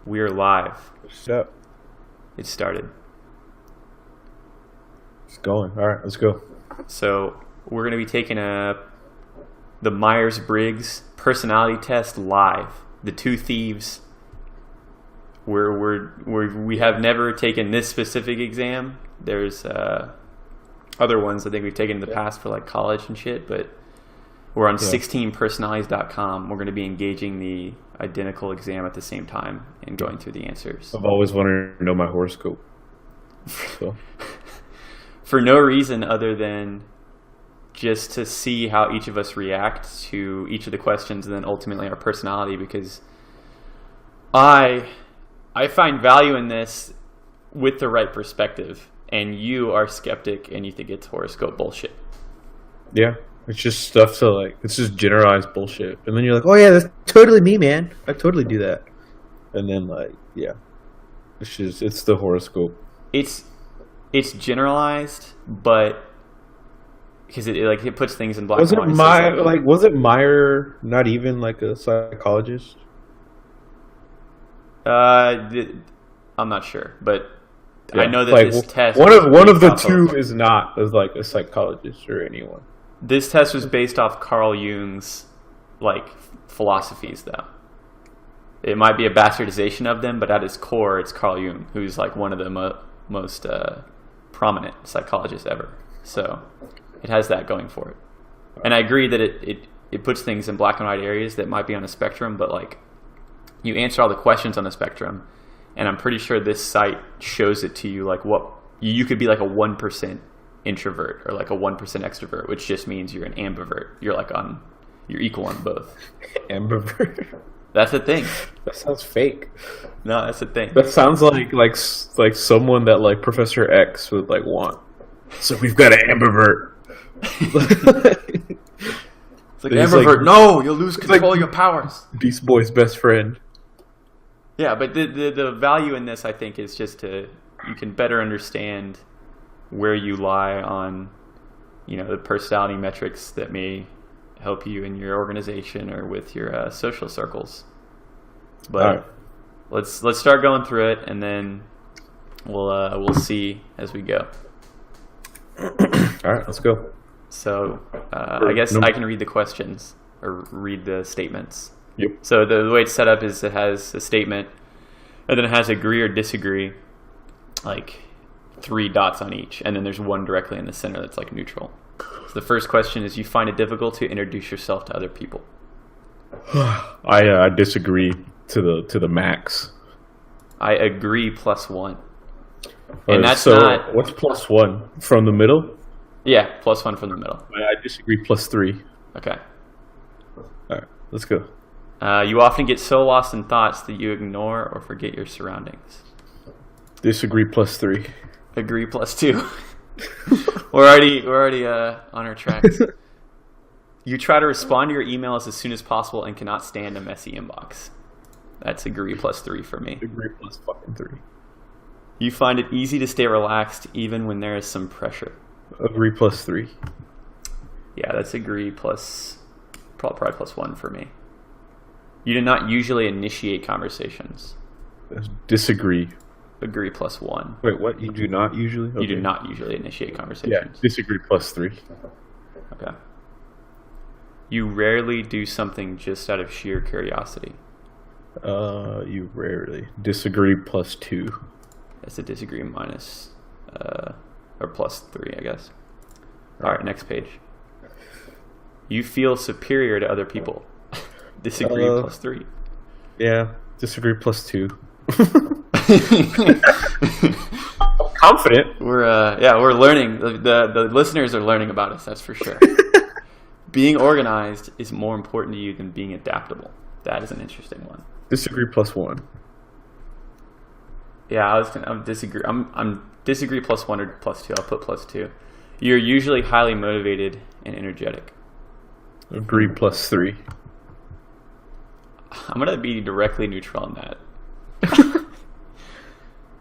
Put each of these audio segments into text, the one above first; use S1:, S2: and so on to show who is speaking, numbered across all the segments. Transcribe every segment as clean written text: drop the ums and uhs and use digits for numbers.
S1: We are live.
S2: Yep.
S1: It started.
S2: It's going. All right, let's go.
S1: So we're going to be taking the Myers-Briggs personality test live. The two thieves. We have never taken this specific exam. There's other ones I think we've taken in the past for like college and shit, but we're on 16personalities.com. We're going to be engaging the identical exam at the same time and going through the answers.
S2: I've always wanted to know my horoscope. So.
S1: For no reason other than just to see how each of us react to each of the questions and then ultimately our personality, because I find value in this with the right perspective, and you are skeptic and you think it's horoscope bullshit.
S2: Yeah, it's just stuff to like, it's just generalized bullshit. And then you're like, oh yeah, that's totally me, man. I totally do that. And then like, yeah, it's the horoscope.
S1: It's generalized, but because it puts things in black and white.
S2: Wasn't Meyer not even like a psychologist?
S1: I'm not sure, but yeah, I know that
S2: like,
S1: this test
S2: one of the two is not as like a psychologist or anyone.
S1: This test was based off Carl Jung's like philosophies, though. It might be a bastardization of them, but at its core, it's Carl Jung, who's like one of the most prominent psychologists ever. So it has that going for it. And I agree that it puts things in black and white areas that might be on a spectrum, but like you answer all the questions on the spectrum, and I'm pretty sure this site shows it to you like what you could be, like a 1% introvert or like a 1% extrovert, which just means you're an ambivert. You're equal on both.
S2: Ambivert.
S1: That's a thing.
S2: That sounds fake.
S1: No, that's a thing.
S2: That sounds like someone that like Professor X would like want. So we've got an ambivert.
S1: It's like ambivert. Like, no, you'll lose control of your powers.
S2: Beast Boy's best friend.
S1: Yeah, but the value in this, I think, is just you can better understand where you lie on, the personality metrics that may help you in your organization or with your social circles. But
S2: right.
S1: let's start going through it, and then we'll see as we go.
S2: All right, let's go.
S1: So I guess I can read the questions or read the statements.
S2: Yep.
S1: So the way it's set up is it has a statement, and then it has agree or disagree, like 3 dots on each, and then there's one directly in the center that's like neutral. So the first question is: you find it difficult to introduce yourself to other people?
S2: I disagree to the max.
S1: I agree +1.
S2: And that's not. What's +1 from the middle?
S1: Yeah, +1 from the middle.
S2: I disagree +3.
S1: Okay.
S2: All right, let's go.
S1: You often get so lost in thoughts that you ignore or forget your surroundings.
S2: Disagree +3.
S1: Agree +2. We're already on our tracks. You try to respond to your emails as soon as possible and cannot stand a messy inbox. That's agree +3 for me.
S2: Agree +3.
S1: You find it easy to stay relaxed even when there is some pressure.
S2: Agree +3.
S1: Yeah, that's agree probably +1 for me. You do not usually initiate conversations.
S2: Disagree.
S1: Agree +1.
S2: Wait, what? You do not usually? Okay.
S1: You do not usually initiate conversations.
S2: Yeah, disagree +3.
S1: Okay. You rarely do something just out of sheer curiosity.
S2: You rarely. Disagree +2.
S1: That's a disagree minus, or +3, I guess. All right, next page. You feel superior to other people. Disagree +3.
S2: Yeah, disagree +2. I'm confident.
S1: We're learning. The listeners are learning about us. That's for sure. Being organized is more important to you than being adaptable. That is an interesting one.
S2: Disagree +1.
S1: Yeah, I'm disagree. I'm disagree +1 or +2. I'll put +2. You're usually highly motivated and energetic.
S2: Agree +3.
S1: I'm gonna be directly neutral on that.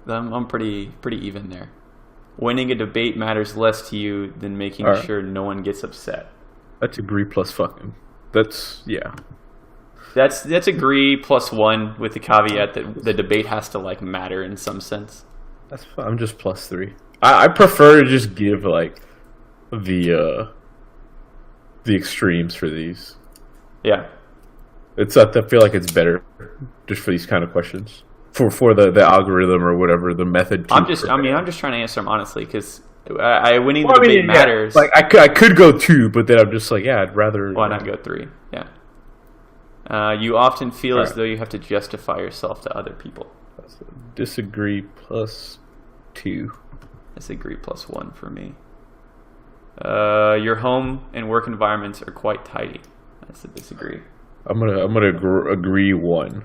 S1: I'm pretty even there. Winning a debate matters less to you than making sure no one gets upset.
S2: That's agree +fucking. That's, yeah.
S1: That's agree +1 with the caveat that the debate has to like matter in some sense.
S2: That's fine. I'm just +3. I prefer to just give like the extremes for these.
S1: Yeah.
S2: I feel like it's better just for these kind of questions for the algorithm or whatever the method.
S1: I'm just trying to answer them honestly because winning the debate matters.
S2: Like I could go 2, but then I'm just like, yeah, I'd rather.
S1: Why not go 3? Yeah. You often feel as though you have to justify yourself to other people.
S2: Disagree +2.
S1: Disagree +1 for me. Your home and work environments are quite tidy. That's a disagree.
S2: I'm gonna agree 1.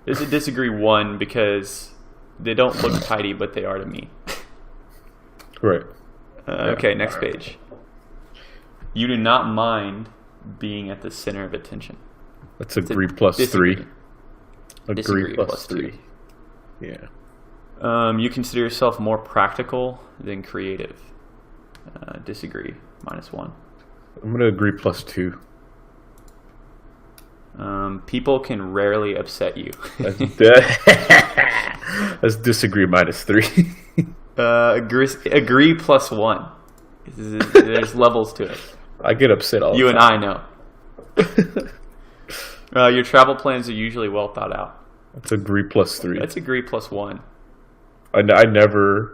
S1: There's a disagree 1 because they don't look tidy, but they are to me.
S2: Right.
S1: Okay, next page. You do not mind being at the center of attention.
S2: That's agree +3.
S1: Disagree
S2: Agree
S1: +2.
S2: Yeah.
S1: You consider yourself more practical than creative. Disagree -1.
S2: I'm gonna agree +2.
S1: People can rarely upset you.
S2: That's disagree -3.
S1: Agree +1. There's levels to it.
S2: I get upset all the
S1: You
S2: time.
S1: and I know. Your travel plans are usually well thought out.
S2: That's agree +3.
S1: That's agree +1.
S2: I gotta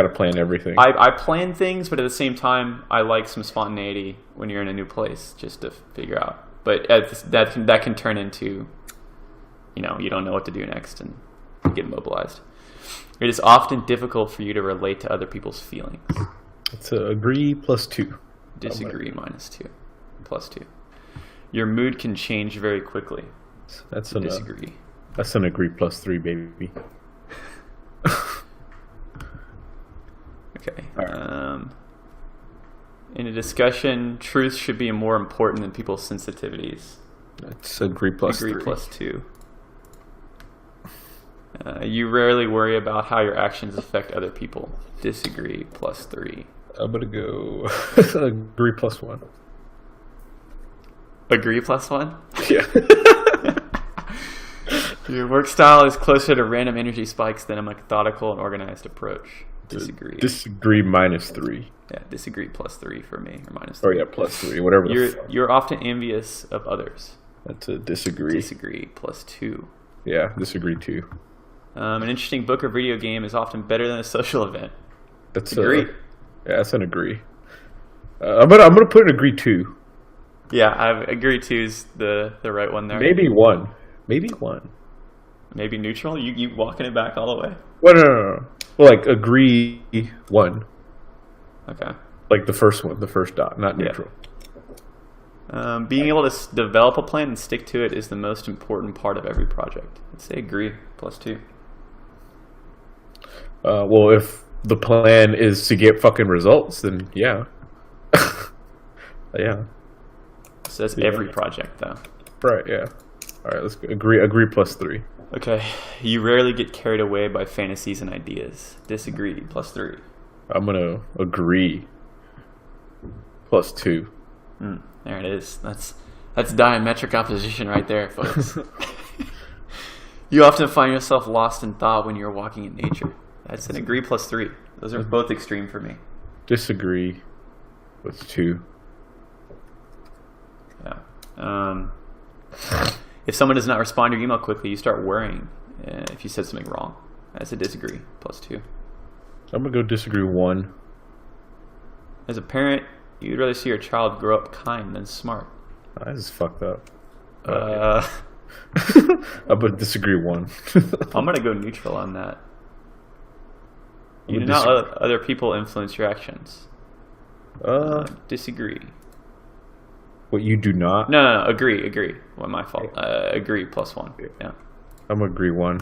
S2: plan everything.
S1: I plan things, but at the same time, I like some spontaneity when you're in a new place, just to figure out. But that can turn into, you don't know what to do next and get mobilized. It is often difficult for you to relate to other people's feelings.
S2: It's agree +2.
S1: Disagree -2. +2. Your mood can change very quickly.
S2: That's
S1: Disagree.
S2: That's an agree +3, baby.
S1: Okay. In a discussion, truth should be more important than people's sensitivities.
S2: That's agree +3.
S1: Agree +2. You rarely worry about how your actions affect other people. Disagree +3.
S2: I'm gonna go agree +1.
S1: Agree +1?
S2: Yeah.
S1: Your work style is closer to random energy spikes than a methodical and organized approach. Disagree.
S2: Disagree -3.
S1: Yeah, disagree +3 for me, or -3.
S2: Oh yeah, +3, whatever.
S1: You're often envious of others.
S2: That's a disagree.
S1: Disagree +2.
S2: Yeah, disagree 2.
S1: An interesting book or video game is often better than a social event.
S2: That's
S1: agree.
S2: Yeah, that's an agree. I'm gonna put an agree 2.
S1: Yeah, I agree 2 is the right one there.
S2: Maybe 1. Maybe 1.
S1: Maybe neutral. You walking it back all the way.
S2: Well, no. Well, like agree 1.
S1: Okay.
S2: Like the first one, the first dot, not neutral.
S1: Yeah. Being able to develop a plan and stick to it is the most important part of every project. I'd say agree +2.
S2: Well, if the plan is to get fucking results, then yeah. Yeah.
S1: So that's every project, though.
S2: Right, yeah. All right, let's go. Agree +3.
S1: Okay. You rarely get carried away by fantasies and ideas. Disagree +3.
S2: I'm going to agree +2.
S1: There it is. That's diametric opposition right there, folks. You often find yourself lost in thought when you're walking in nature. That's an agree +3. Those are both extreme for me.
S2: Disagree with 2.
S1: Yeah. If someone does not respond to your email quickly, you start worrying if you said something wrong. That's a disagree +2.
S2: I'm going to go disagree 1.
S1: As a parent, you'd rather see your child grow up kind than smart.
S2: This is fucked up.
S1: I'm
S2: going to disagree 1.
S1: going to go neutral on that. You do not let other people influence your actions. Disagree.
S2: What, you do not?
S1: No, agree. Well, my fault. Agree +1. Yeah.
S2: I'm going to agree 1.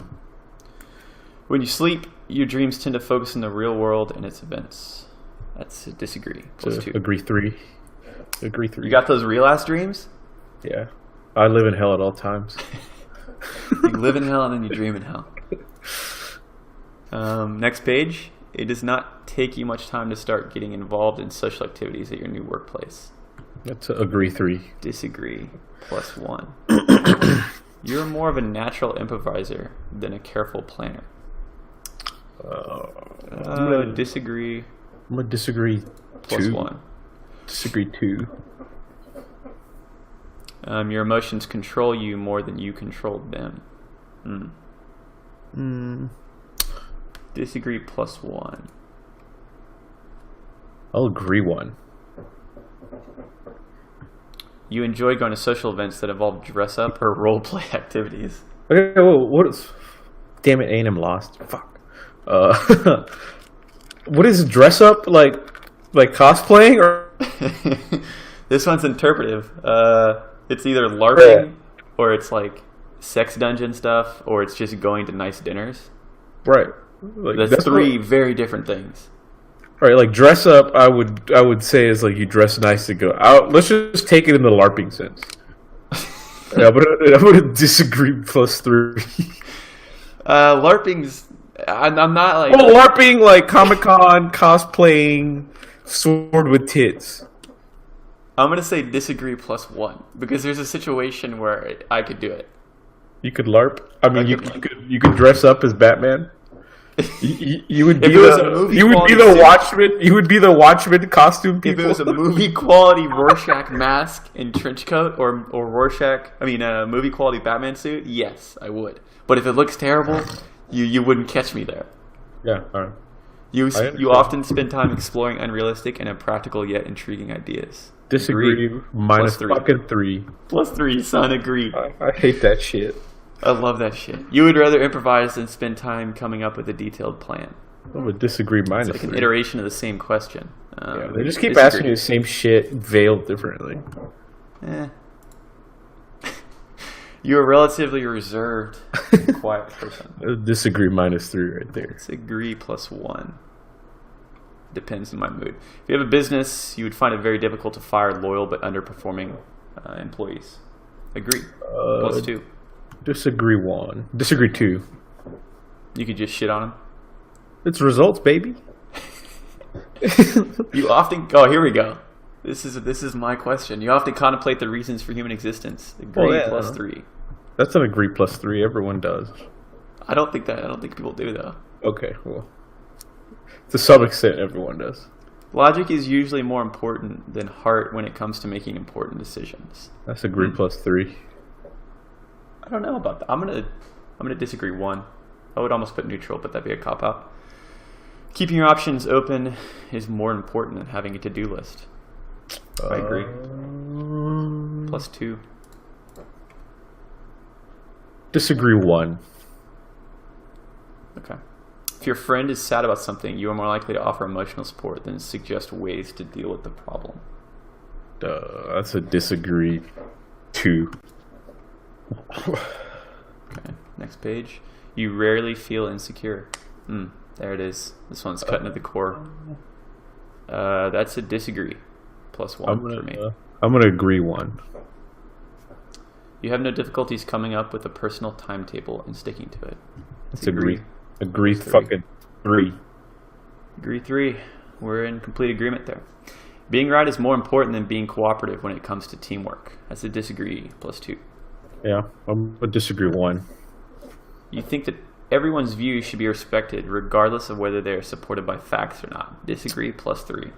S1: When you sleep, your dreams tend to focus on the real world and its events. That's a disagree +2.
S2: Agree 3. Agree 3.
S1: You got those real ass dreams?
S2: Yeah. I live in hell at all times.
S1: You live in hell and then you dream in hell. Next page. It does not take you much time to start getting involved in social activities at your new workplace.
S2: That's agree 3.
S1: Disagree. +1. You're more of a natural improviser than a careful planner. Disagree.
S2: I'm gonna disagree.
S1: +1.
S2: Disagree 2.
S1: Your emotions control you more than you control them. Disagree +1.
S2: I'll agree 1.
S1: You enjoy going to social events that involve dress up or role play activities.
S2: Okay, well, what is? Damn it, A&M lost. Fuck. What is dress up like cosplaying or?
S1: This one's interpretive. It's either LARPing or it's like sex dungeon stuff, or it's just going to nice dinners.
S2: Right. Like,
S1: that's 3 very different things.
S2: Right, like dress up, I would say is like you dress nice to go out. Let's just take it in the LARPing sense. I'm gonna disagree +3.
S1: LARPing's. I'm not like.
S2: Well, LARPing like Comic-Con cosplaying, sword with tits.
S1: I'm gonna say disagree +1 because there's a situation where I could do it.
S2: You could LARP. I mean, you could dress up as Batman. You would be the Watchmen. You would be the Watchmen costume people.
S1: If it was a movie quality Rorschach mask and trench coat, or Rorschach, a movie quality Batman suit, yes, I would. But if it looks terrible, you wouldn't catch me there.
S2: Yeah, all right.
S1: You often spend time exploring unrealistic and impractical yet intriguing ideas.
S2: Disagree. -3. Fucking 3.
S1: +3, son. Agree.
S2: I hate that shit.
S1: I love that shit. You would rather improvise than spend time coming up with a detailed plan.
S2: I would disagree -3.
S1: It's like an iteration of the same question.
S2: They just keep asking you the same shit, veiled differently.
S1: You're a relatively reserved, quiet person.
S2: Disagree -3 right there.
S1: Disagree +1. Depends on my mood. If you have a business, you would find it very difficult to fire loyal but underperforming employees. Agree. +2.
S2: Disagree 1. Disagree 2.
S1: You could just shit on them.
S2: It's results, baby.
S1: You often. Oh, here we go. This is my question. You often contemplate the reasons for human existence. Agree +3.
S2: That's an agree +3. Everyone does.
S1: I don't think people do though.
S2: Okay, well, to some extent, everyone does.
S1: Logic is usually more important than heart when it comes to making important decisions.
S2: That's agree +3.
S1: I don't know about that. I'm gonna disagree 1. I would almost put neutral, but that'd be a cop out. Keeping your options open is more important than having a to-do list. I agree. +2.
S2: Disagree 1.
S1: Okay. If your friend is sad about something, you are more likely to offer emotional support than suggest ways to deal with the problem.
S2: That's a disagree 2.
S1: Okay, next page. You rarely feel insecure. There it is. This one's cutting to the core. That's a disagree +1 for me.
S2: I'm gonna agree 1.
S1: You have no difficulties coming up with a personal timetable and sticking to it.
S2: That's agree. Agree 3.
S1: Agree 3. We're in complete agreement there. Being right is more important than being cooperative when it comes to teamwork. That's a disagree +2.
S2: Yeah, I'm a disagree 1.
S1: You think that everyone's views should be respected regardless of whether they are supported by facts or not. Disagree +3.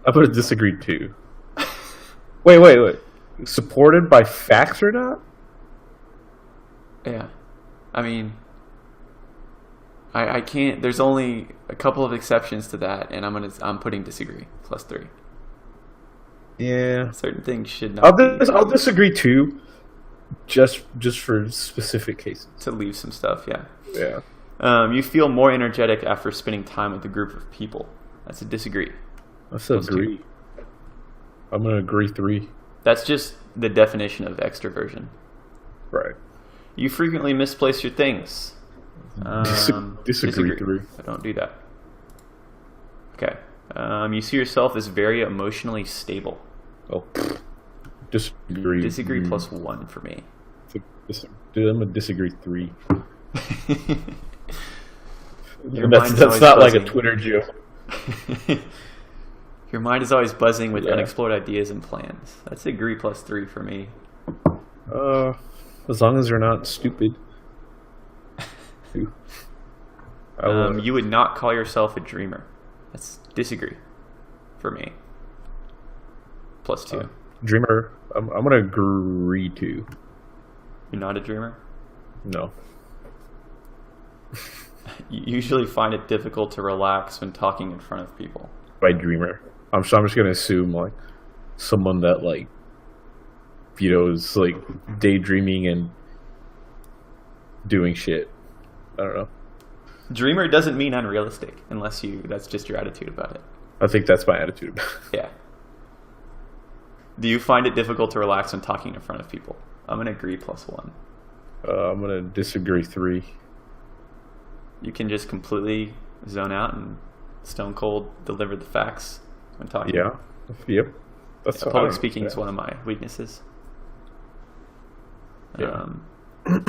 S2: I'm gonna disagree 2. Wait. Supported by facts or not?
S1: Yeah. I mean, I can't. There's only a couple of exceptions to that, and I'm putting disagree +3.
S2: Yeah.
S1: Certain things should not.
S2: I'll disagree 2, just for specific cases.
S1: To leave some stuff, yeah.
S2: Yeah.
S1: You feel more energetic after spending time with a group of people. That's a disagree.
S2: That's a agree. 2. I'm gonna agree 3.
S1: That's just the definition of extroversion.
S2: Right.
S1: You frequently misplace your things.
S2: Disagree 3.
S1: I don't do that. Okay. You see yourself as very emotionally stable.
S2: Oh, disagree.
S1: Disagree +1 for me.
S2: Dude, I'm gonna disagree 3.
S1: That's
S2: not like a Twitter joke.
S1: Your mind is always buzzing with
S2: Yeah.
S1: unexplored ideas and plans. That's agree plus 3 for me.
S2: As long as they're not stupid.
S1: You would not call yourself a dreamer. That's disagree for me. Plus 2.
S2: Dreamer, I'm gonna agree to.
S1: You're not a dreamer?
S2: No.
S1: You usually find it difficult to relax when talking in front of people.
S2: By dreamer, I'm just gonna assume like someone that like is like daydreaming and doing shit. I don't know.
S1: Dreamer doesn't mean unrealistic unless that's just your attitude about it.
S2: I think that's my attitude about it.
S1: Yeah. Do you find it difficult to relax when talking in front of people? I'm gonna agree plus 1.
S2: I'm gonna disagree 3.
S1: You can just completely zone out and stone cold deliver the facts when talking.
S2: Yeah. Yep. That's
S1: Public speaking is one of my weaknesses.
S2: Yeah.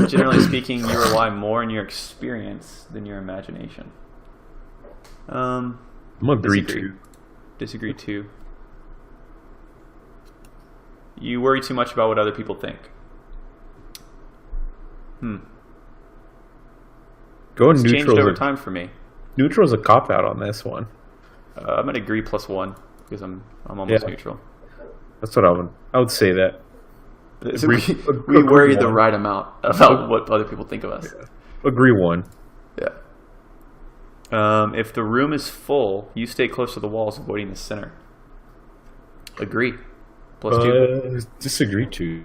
S1: Generally speaking, you rely more on your experience than your imagination.
S2: I'm gonna agree
S1: Disagree.
S2: to.
S1: Disagree too. You worry too much about what other people think.
S2: Going
S1: It's changed
S2: neutral.
S1: over time for me.
S2: Neutral is a cop out on this one.
S1: I'm gonna agree plus 1 because I'm almost
S2: Yeah.
S1: neutral.
S2: That's what I would say that.
S1: So
S2: Agree-
S1: we
S2: agree
S1: worry the
S2: 1.
S1: right amount about what other people think of us.
S2: Agree 1.
S1: Yeah. If the room is full, you stay close to the walls, avoiding the center. Agree. Plus 2.
S2: Disagree 2.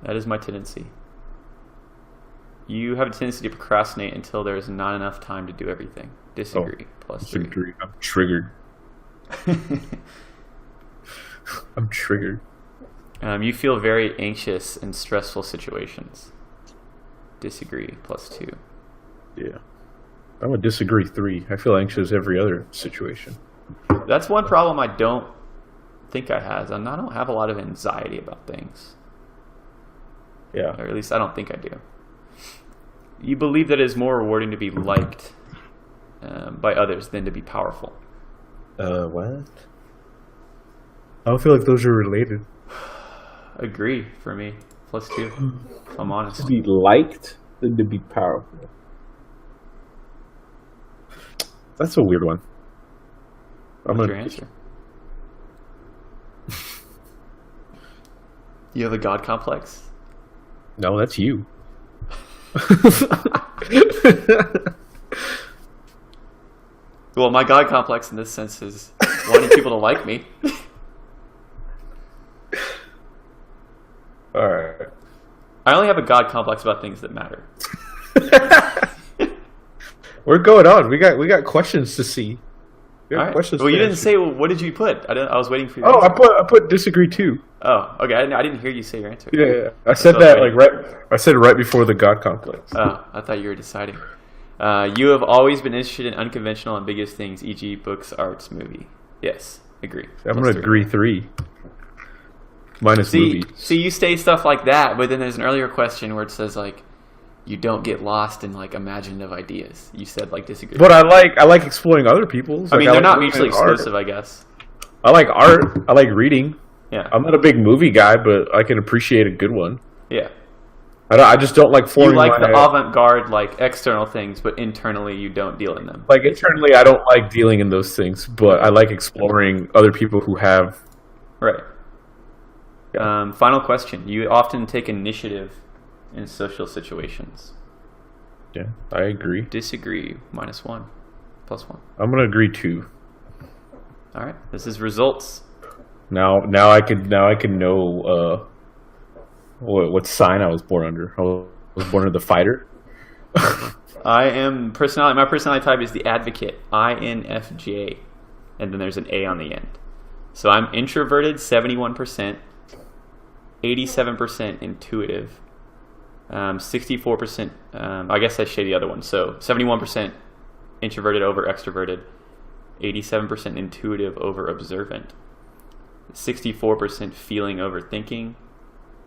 S1: That is my tendency. You have a tendency to procrastinate until there is not enough time to do everything. Disagree. Plus 3.
S2: Disagree. I'm triggered. I'm triggered.
S1: You feel very anxious in stressful situations. Disagree. Plus 2.
S2: Yeah. I'm gonna disagree 3. I feel anxious every other situation.
S1: That's one problem I don't think I have. I don't have a lot of anxiety about things.
S2: Yeah.
S1: Or at least I don't think I do. You believe that it is more rewarding to be liked by others than to be powerful.
S2: What? I don't feel like those are related.
S1: Agree for me. Plus 2. If I'm honest.
S2: To be liked than to be powerful. That's a weird one.
S1: What's your answer? You have a God complex?
S2: No, that's you.
S1: Well, my God complex in this sense is wanting people to like me.
S2: Alright.
S1: I only have a God complex about things that matter.
S2: We're going on. We got questions to see. We got
S1: All right.
S2: questions
S1: Well,
S2: to
S1: you didn't
S2: answer.
S1: say, well, what did you put? I was waiting for you.
S2: Oh, I put disagree 2.
S1: Oh, okay. I didn't hear you say your answer.
S2: Yeah. I said
S1: what
S2: that
S1: I was
S2: like I said right before the God complex.
S1: Oh, I thought you were deciding. You have always been interested in unconventional, ambiguous things, e.g., books, arts, movie. Yes, agree.
S2: I'm
S1: Plus
S2: gonna
S1: 3.
S2: agree 3. Minus movies.
S1: See, you say stuff like that, but then there's an earlier question where it says like, you don't get lost in like imaginative ideas. You said like disagree.
S2: But I like exploring other people's.
S1: I mean,
S2: Like,
S1: they're
S2: like
S1: not mutually
S2: looking at art.
S1: exclusive, I guess.
S2: I like art. I like reading.
S1: Yeah,
S2: I'm not a big movie guy, but I can appreciate a good one.
S1: yeah.
S2: I just don't like
S1: You
S2: forming
S1: like
S2: my
S1: the avant-garde, like external things, but internally you don't deal in them.
S2: like internally. I don't like dealing in those things, but I like exploring other people who have.
S1: Right. Final question. You often take initiative in social situations.
S2: Yeah, I agree.
S1: Disagree. Minus 1. Plus 1.
S2: I'm gonna agree 2.
S1: All right. This is results.
S2: Now I can know what sign I was born under. I was born under the fighter.
S1: I am personality. My personality type is the advocate. INFJ, and then there's an A on the end. So I'm introverted, 71%, 87% intuitive, 64%. I guess I shade the other one. So 71% introverted over extroverted, 87% intuitive over observant, 64% feeling over thinking,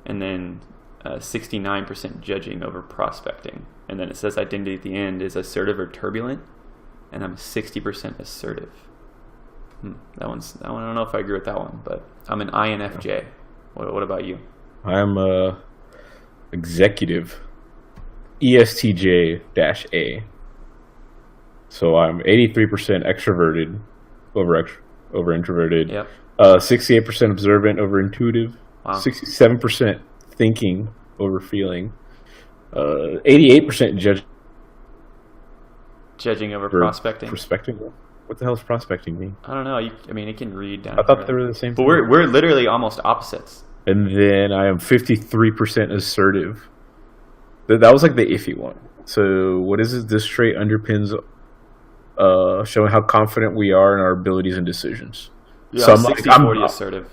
S1: and then 69% judging over prospecting. And then it says identity at the end is assertive or turbulent, and I'm 60% assertive. That one. I don't know if I agree with that one, but I'm an INFJ. What about you?
S2: I'm a executive, ESTJ-A. So I'm 83% extroverted over introverted.
S1: Yep.
S2: 68% observant over intuitive.
S1: Wow.
S2: 67% thinking over feeling. 88%
S1: Judging over prospecting.
S2: Prospecting. What the hell does prospecting mean?
S1: I don't know. It can read down.
S2: I thought they were the same
S1: but
S2: thing.
S1: we're literally almost opposites.
S2: And then I am 53% assertive. That was like the iffy one. So what is it? This trait underpins showing how confident we are in our abilities and decisions.
S1: Yeah,
S2: so
S1: I'm 60-40 assertive.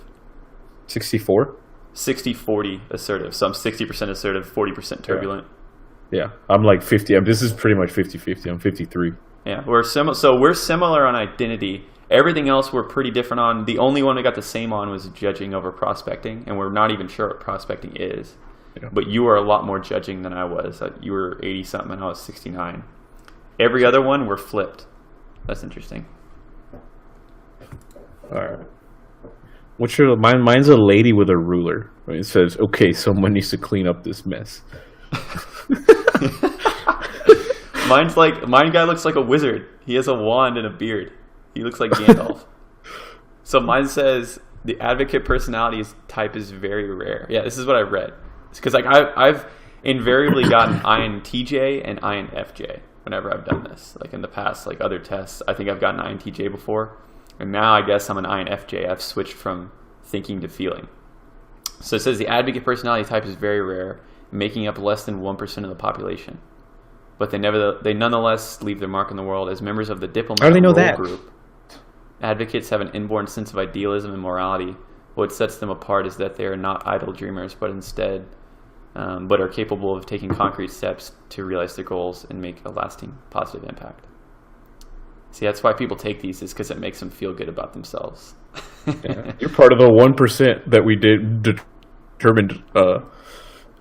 S2: 64?
S1: 60-40 assertive. So I'm 60% assertive, 40% turbulent.
S2: Yeah. I'm like 50. This is pretty much 50-50. I'm 53.
S1: Yeah, we're similar. So we're similar on identity. Everything else we're pretty different on. The only one we got the same on was judging over prospecting, and we're not even sure what prospecting is. Yeah. But you were a lot more judging than I was. You were 80-something, and I was 69. Every other one, we're flipped. That's interesting.
S2: All right. What's your mine? Mine's a lady with a ruler. It says, "Okay, someone needs to clean up this mess."
S1: Mine guy looks like a wizard. He has a wand and a beard. He looks like Gandalf. So mine says the advocate personality type is very rare. Yeah, this is what I read. Because I've invariably gotten INTJ and INFJ whenever I've done this. Like in the past, like other tests, I think I've gotten INTJ before, and now I guess I'm an INFJ. I've switched from thinking to feeling. So it says the advocate personality type is very rare, making up less than 1% of the population. But they nonetheless leave their mark in the world as members of the diplomatic role group. Advocates have an inborn sense of idealism and morality. What sets them apart is that they are not idle dreamers, but instead, but are capable of taking concrete steps to realize their goals and make a lasting positive impact. See, that's why people take these, is because it makes them feel good about themselves.
S2: Yeah. You're part of the 1% that we determined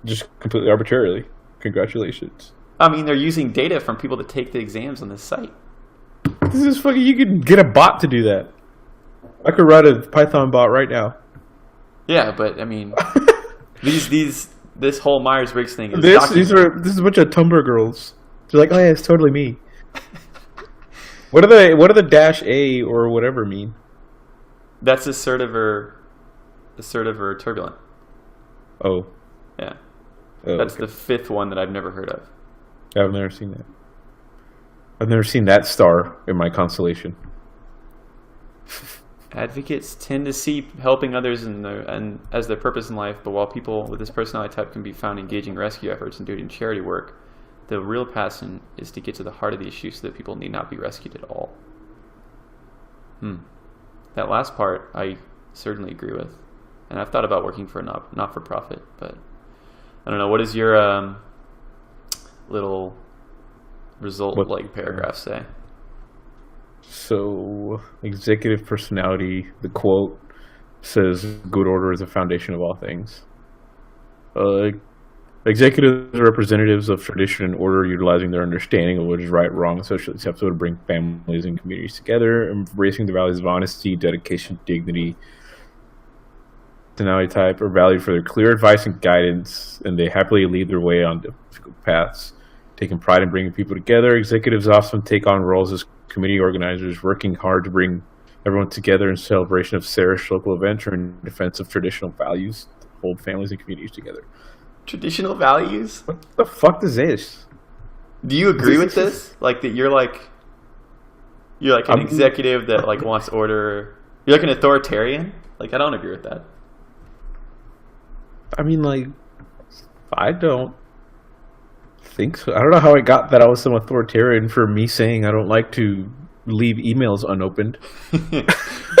S2: just completely arbitrarily. Congratulations.
S1: I mean, they're using data from people that take the exams on this site.
S2: This is fucking. You could get a bot to do that. I could write a Python bot right now.
S1: Yeah, but I mean, this whole Myers-Briggs thing is.
S2: This is a bunch of Tumblr girls. They're like, oh yeah, it's totally me. What do the -A or whatever mean?
S1: That's assertive or turbulent.
S2: Oh.
S1: Yeah. Oh, that's okay. The fifth one that I've never heard of.
S2: I've never seen that. I've never seen that star in my constellation.
S1: Advocates tend to see helping others as their purpose in life, but while people with this personality type can be found engaging rescue efforts and doing charity work, the real passion is to get to the heart of the issue so that people need not be rescued at all. That last part I certainly agree with. And I've thought about working for a not-for-profit, but I don't know. What does your little result paragraph say?
S2: So, executive personality, the quote says, good order is the foundation of all things. Executives are representatives of tradition and order, utilizing their understanding of what is right, wrong, and socially acceptable to bring families and communities together, embracing the values of honesty, dedication, dignity. Personality type are valued for their clear advice and guidance, and they happily lead their way on difficult paths. Taking pride in bringing people together, executives often take on roles as committee organizers, working hard to bring everyone together in celebration of cherished local events or in defense of traditional values, to hold families and communities together.
S1: Traditional values?
S2: What the fuck is this?
S1: Do you agree with this? Like that you're like an executive that like wants order. You're like an authoritarian? Like I don't agree with that.
S2: I mean, like, I don't think so. I don't know how I got that I was some authoritarian for me saying I don't like to leave emails unopened.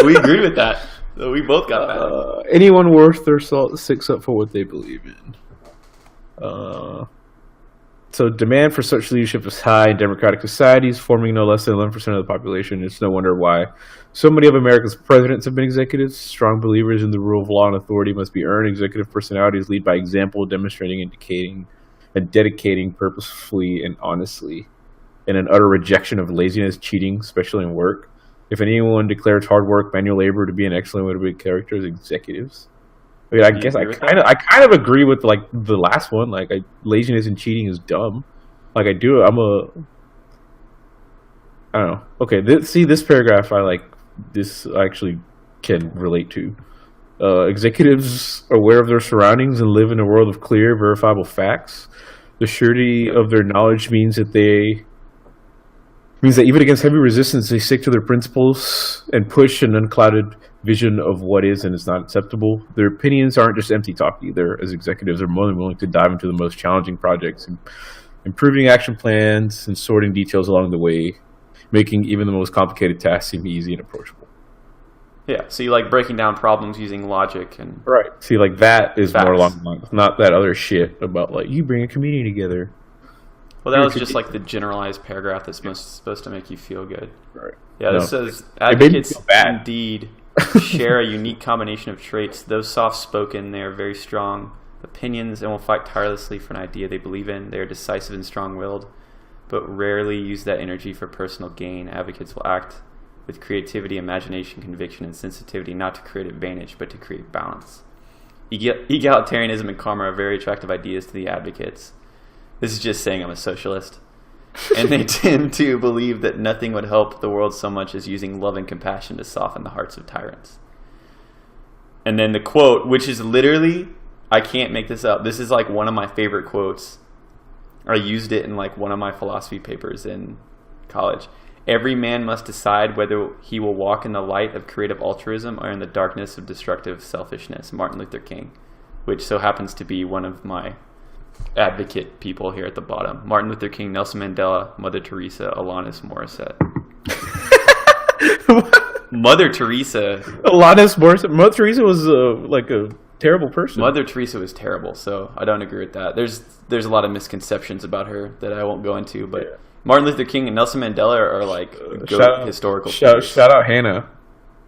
S1: We agree with that. We both got that.
S2: Anyone worth their salt sticks up for what they believe in. So demand for such leadership is high in democratic societies, forming no less than 11% of the population. It's no wonder why so many of America's presidents have been executives. Strong believers in the rule of law and authority must be earned. Executive personalities lead by example, demonstrating, indicating, and dedicating purposefully and honestly, in an utter rejection of laziness, cheating, especially in work. If anyone declares hard work, manual labor to be an excellent way to be characters, executives. I mean, I guess I kind of agree with like the last one. Like, laziness and cheating is dumb. Like, I don't know. Okay, this paragraph I like. This I actually can relate to. Executives are aware of their surroundings and live in a world of clear, verifiable facts. The surety of their knowledge means that even against heavy resistance, they stick to their principles and push an unclouded vision of what is and is not acceptable. Their opinions aren't just empty talk either, as executives are more than willing to dive into the most challenging projects, improving action plans and sorting details along the way, making even the most complicated tasks seem easy and approachable.
S1: Yeah, so you like breaking down problems using logic and
S2: right. See, like that is
S1: facts.
S2: More along the lines, not that other shit about like you bring a community together.
S1: Well, that was just like the generalized paragraph that's supposed to make you feel good.
S2: Right.
S1: Yeah, this says advocates indeed share a unique combination of traits. Though soft-spoken, they are very strong opinions and will fight tirelessly for an idea they believe in. They are decisive and strong-willed, but rarely use that energy for personal gain. Advocates will act with creativity, imagination, conviction, and sensitivity, not to create advantage, but to create balance. Egalitarianism and karma are very attractive ideas to the advocates. This is just saying I'm a socialist. And they tend to believe that nothing would help the world so much as using love and compassion to soften the hearts of tyrants. And then the quote, which is literally, I can't make this up. This is like one of my favorite quotes. I used it in like one of my philosophy papers in college. Every man must decide whether he will walk in the light of creative altruism or in the darkness of destructive selfishness. Martin Luther King, which so happens to be one of my advocate people here at the bottom. Martin Luther King, Nelson Mandela, Mother Teresa, Alanis Morissette. Mother Teresa.
S2: Alanis Morissette. Mother Teresa was like a terrible person.
S1: Mother Teresa was terrible, so I don't agree with that. There's a lot of misconceptions about her that I won't go into, but yeah. Martin Luther King and Nelson Mandela are like historical figures. Shout
S2: out Hannah.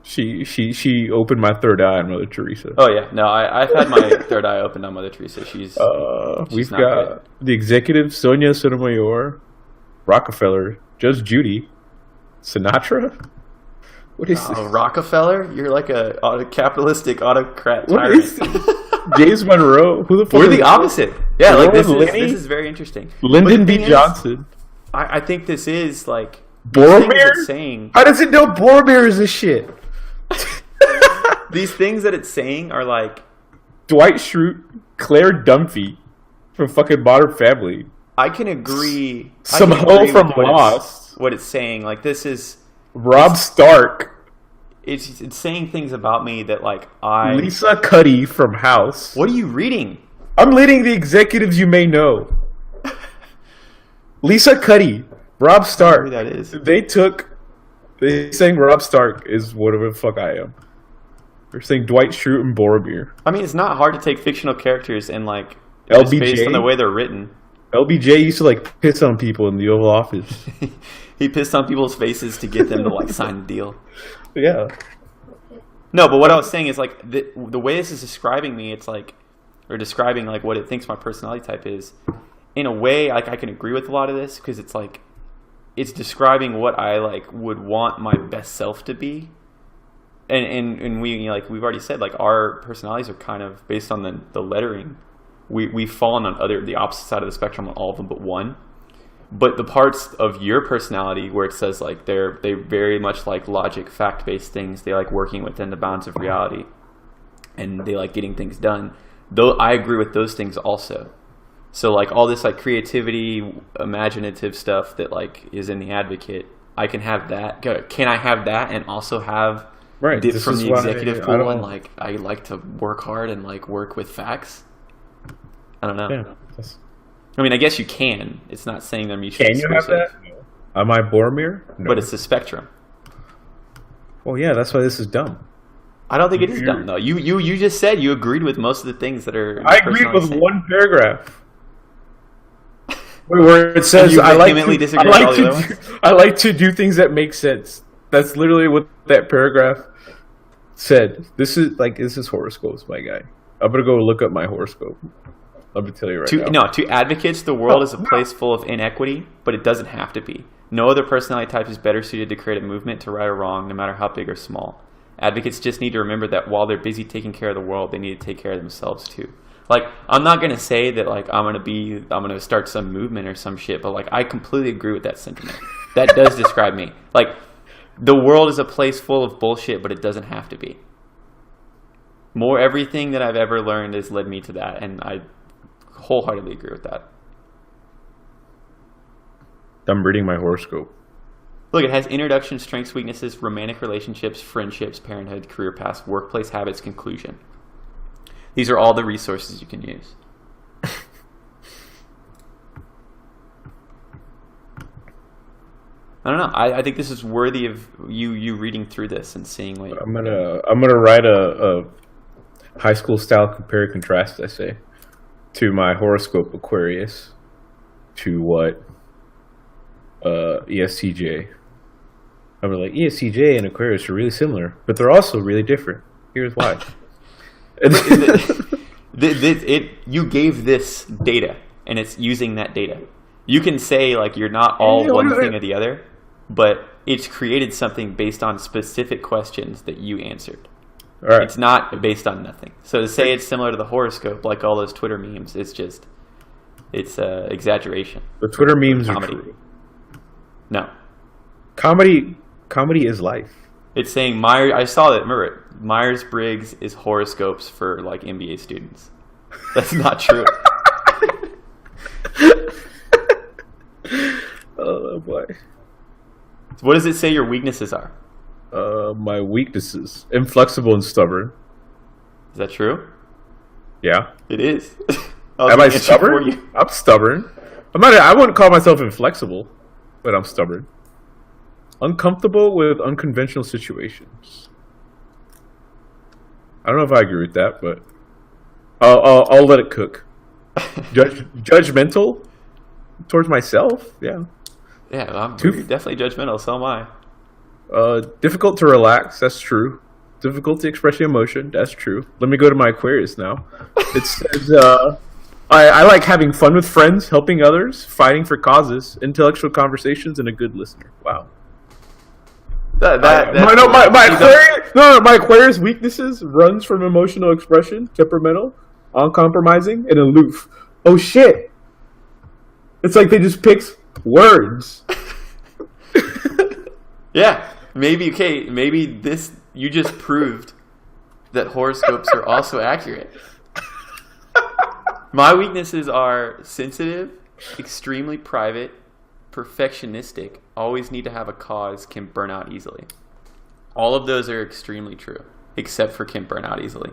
S2: She opened my third eye on Mother Teresa.
S1: Oh yeah, no, I've had my third eye opened on Mother Teresa. She's
S2: we've got good. The executive Sonia Sotomayor, Rockefeller, Judge Judy, Sinatra. What is this?
S1: Rockefeller? You're like a capitalistic autocrat tyrant.
S2: James Monroe. Who the fuck?
S1: We're the opposite. Yeah, like this is very interesting.
S2: Lyndon B. Johnson.
S1: I think this is like
S2: Boromir.
S1: Saying,
S2: how does it know Boromir is this shit?
S1: These things that it's saying are like
S2: Dwight Schrute, Claire Dunphy from fucking Modern Family.
S1: I can agree.
S2: Some hoe from Lost.
S1: What it's saying, like this is
S2: Rob Stark.
S1: It's saying things about me that like
S2: Lisa Cuddy from House.
S1: What are you reading?
S2: I'm reading the executives you may know. Lisa Cuddy, Rob Stark.
S1: I don't know who that is.
S2: They saying Rob Stark is whatever the fuck I am. They're saying Dwight Schrute and Boromir.
S1: I mean, it's not hard to take fictional characters and like
S2: LBJ
S1: based on the way they're written.
S2: LBJ used to like piss on people in the Oval Office.
S1: He pissed on people's faces to get them to like sign the deal.
S2: Yeah.
S1: No, but what I was saying is like the way this is describing me, it's like, or describing like what it thinks my personality type is. In a way, like I can agree with a lot of this because it's like it's describing what I like would want my best self to be, and we like we've already said like our personalities are kind of based on the lettering. We've fallen on the opposite side of the spectrum on all of them but one. But the parts of your personality where it says like they very much like logic, fact-based things. They like working within the bounds of reality, and they like getting things done. Though I agree with those things also. So like all this like creativity, imaginative stuff that like is in the advocate, I can have that. Can I have that and also have
S2: dip
S1: from the executive pool and like I like to work hard and like work with facts? I don't know.
S2: Yeah.
S1: I mean, I guess you can. It's not saying they're mutually exclusive.
S2: Can you have that? Am I Boromir? No.
S1: But it's a spectrum.
S2: Well, yeah, that's why this is dumb.
S1: I don't think it is dumb though. You just said you agreed with most of the things that are.
S2: I agreed with one paragraph. Where it says I like to do things that make sense. That's literally what that paragraph said. This is horoscopes, my guy. I'm gonna go look up my horoscope. Let me tell you now.
S1: To advocates, the world is a place full of inequity, but it doesn't have to be. No other personality type is better suited to create a movement to right or wrong, no matter how big or small. Advocates just need to remember that while they're busy taking care of the world, they need to take care of themselves too. Like, I'm not going to say that, like, I'm going to start some movement or some shit, but, like, I completely agree with that sentiment. That does describe me. Like, the world is a place full of bullshit, but it doesn't have to be. Everything that I've ever learned has led me to that, and I wholeheartedly agree with that.
S2: I'm reading my horoscope.
S1: Look, it has introduction, strengths, weaknesses, romantic relationships, friendships, parenthood, career paths, workplace habits, conclusion. These are all the resources you can use. I don't know. I think this is worthy of you reading through this and seeing what
S2: I'm gonna write a high school style compare and contrast essay to my horoscope Aquarius to what ESTJ. I'm like, ESTJ and Aquarius are really similar, but they're also really different. Here's why.
S1: You gave this data, and it's using that data. You can say, like, you're not all one thing or the other, but it's created something based on specific questions that you answered.
S2: All right.
S1: It's not based on nothing. So to say it's similar to the horoscope, like all those Twitter memes, it's exaggeration.
S2: The Twitter memes
S1: comedy.
S2: Are true.
S1: No.
S2: Comedy is life.
S1: It's saying I saw that. Remember it. Myers-Briggs is horoscopes for, like, MBA students. That's not true.
S2: Oh boy.
S1: What does it say your weaknesses are?
S2: My weaknesses: inflexible and stubborn.
S1: Is that true?
S2: Yeah.
S1: It is.
S2: Am I stubborn? I'm stubborn. I wouldn't call myself inflexible, but I'm stubborn. Uncomfortable with unconventional situations. I don't know if I agree with that, but I'll let it cook. Judgmental towards myself, yeah.
S1: Yeah, I'm definitely judgmental. So am I.
S2: Difficult to relax. That's true. Difficulty expressing emotion. That's true. Let me go to my Aquarius now. It says, I like having fun with friends, helping others, fighting for causes, intellectual conversations, and a good listener. Wow. My Aquarius weaknesses runs from emotional expression, temperamental, uncompromising, and aloof. Oh shit! It's like they just picked words.
S1: Yeah, maybe this you just proved that horoscopes are also accurate. My weaknesses are sensitive, extremely private, perfectionistic, always need to have a cause, can burn out easily. All of those are extremely true, except for can burn out easily.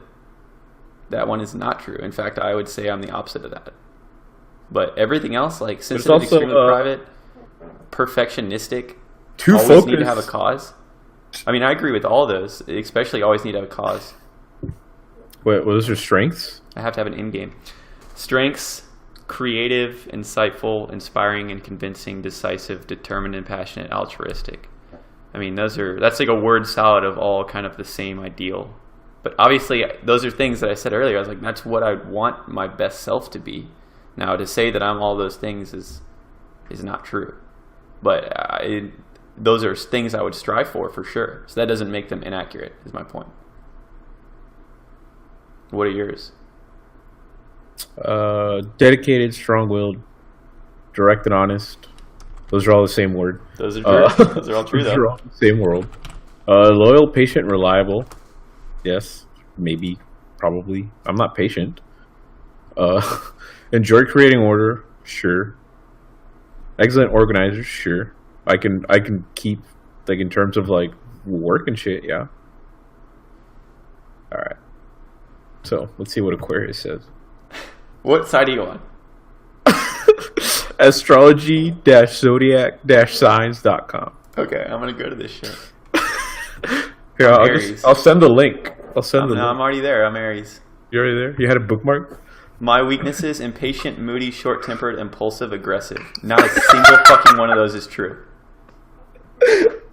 S1: That one is not true. In fact, I would say I'm the opposite of that. But everything else, like sensitive, also, extremely private, perfectionistic, always focused. Need to have a cause. I mean, I agree with all those, especially always need to have a cause.
S2: Wait, what are strengths?
S1: I have to have an end game. Strengths: creative, insightful, inspiring and convincing, decisive, determined and passionate, altruistic. I mean, that's like a word salad of all kind of the same ideal. But obviously, those are things that I said earlier. I was like, that's what I want my best self to be. Now, to say that I'm all those things is not true. But those are things I would strive for sure. So that doesn't make them inaccurate, is my point. What are yours?
S2: Dedicated, strong-willed, direct and honest. Those are all the same word.
S1: Those are true. Those are all true, though.
S2: Those are all the same world. Loyal, patient, reliable. Yes, maybe, probably. I'm not patient. Enjoy creating order. Sure. Excellent organizer. Sure. I can keep, like, in terms of, like, work and shit. Yeah. All right. So let's see what Aquarius says.
S1: What side are you on?
S2: Astrology-zodiac-signs.com.
S1: Okay, I'm gonna go to this shit.
S2: Here, I'll send the link.
S1: I'm already there. I'm Aries.
S2: You're already there? You had a bookmark?
S1: My weaknesses: impatient, moody, short-tempered, impulsive, aggressive. Not a single fucking one of those is true.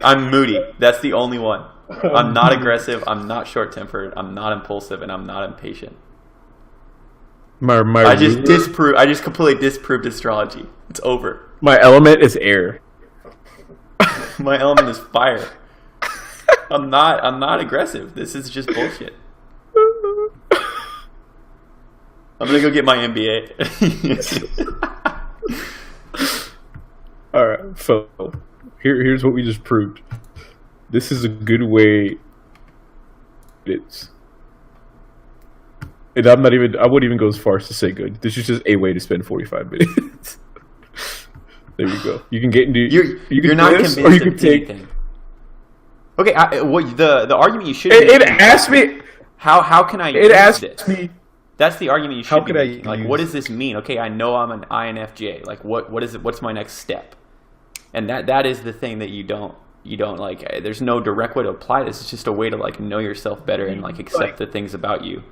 S1: I'm moody. That's the only one. I'm not aggressive. I'm not short-tempered. I'm not impulsive, and I'm not impatient. I just completely disproved astrology. It's over.
S2: My element is air.
S1: My element is fire. I'm not aggressive. This is just bullshit. I'm gonna go get my MBA.
S2: All right, so here's what we just proved. This is a good way. It's, and I wouldn't even go as far as to say good. This is just a way to spend 45 minutes. There you go. You can get into
S1: you're not convinced
S2: or you can
S1: of
S2: take.
S1: anything. Okay, the argument you should.
S2: It asked me.
S1: How can I?
S2: It asked
S1: this?
S2: me.
S1: That's the argument you should be making. Like,
S2: use-
S1: what does this mean? Okay, I know I'm an INFJ. Like, what is it? What's my next step? And that is the thing that you don't like. There's no direct way to apply this. It's just a way to like know yourself better and like accept the things about you.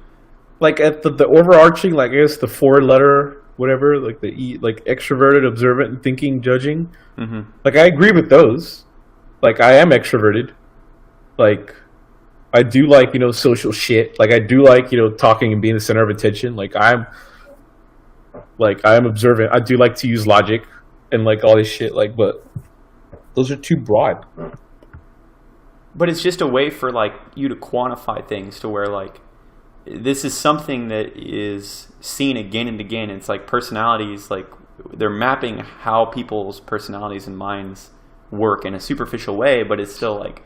S2: Like at the overarching, like I guess the 4-letter whatever, like the E, like extroverted, observant, thinking, judging.
S1: Mm-hmm.
S2: Like I agree with those. Like I am extroverted. Like I do like, social shit. Like I do like, talking and being the center of attention. Like I am observant. I do like to use logic and like all this shit. Like, but those are too broad.
S1: But it's just a way for like you to quantify things to where like this is something that is seen again and again. It's like personalities, like they're mapping how people's personalities and minds work in a superficial way, but it's still like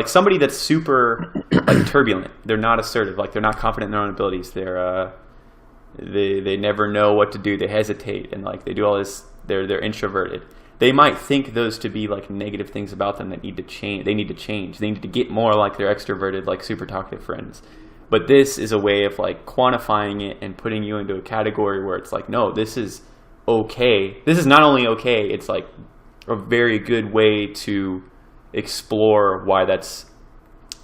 S1: somebody that's super like turbulent. They're not assertive. Like they're not confident in their own abilities. They never know what to do. They hesitate and like they do all this. They're introverted. They might think those to be like negative things about them that need to change. They need to change. They need to get more like their extroverted, like super talkative friends. But this is a way of like quantifying it and putting you into a category where it's like, no, this is okay. This is not only okay, it's like a very good way to explore why that's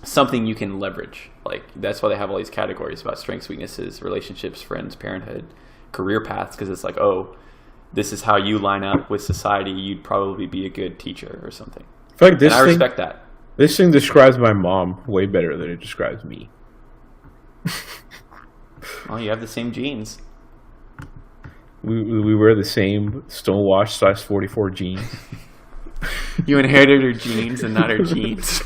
S1: something you can leverage. Like that's why they have all these categories about strengths, weaknesses, relationships, friends, parenthood, career paths, because it's like, oh, this is how you line up with society. You'd probably be a good teacher or something.
S2: I feel like this
S1: and I respect that.
S2: This thing describes my mom way better than it describes me.
S1: Well, you have the same genes.
S2: We wear the same Stonewash /44 jeans.
S1: You inherited her genes and not her genes.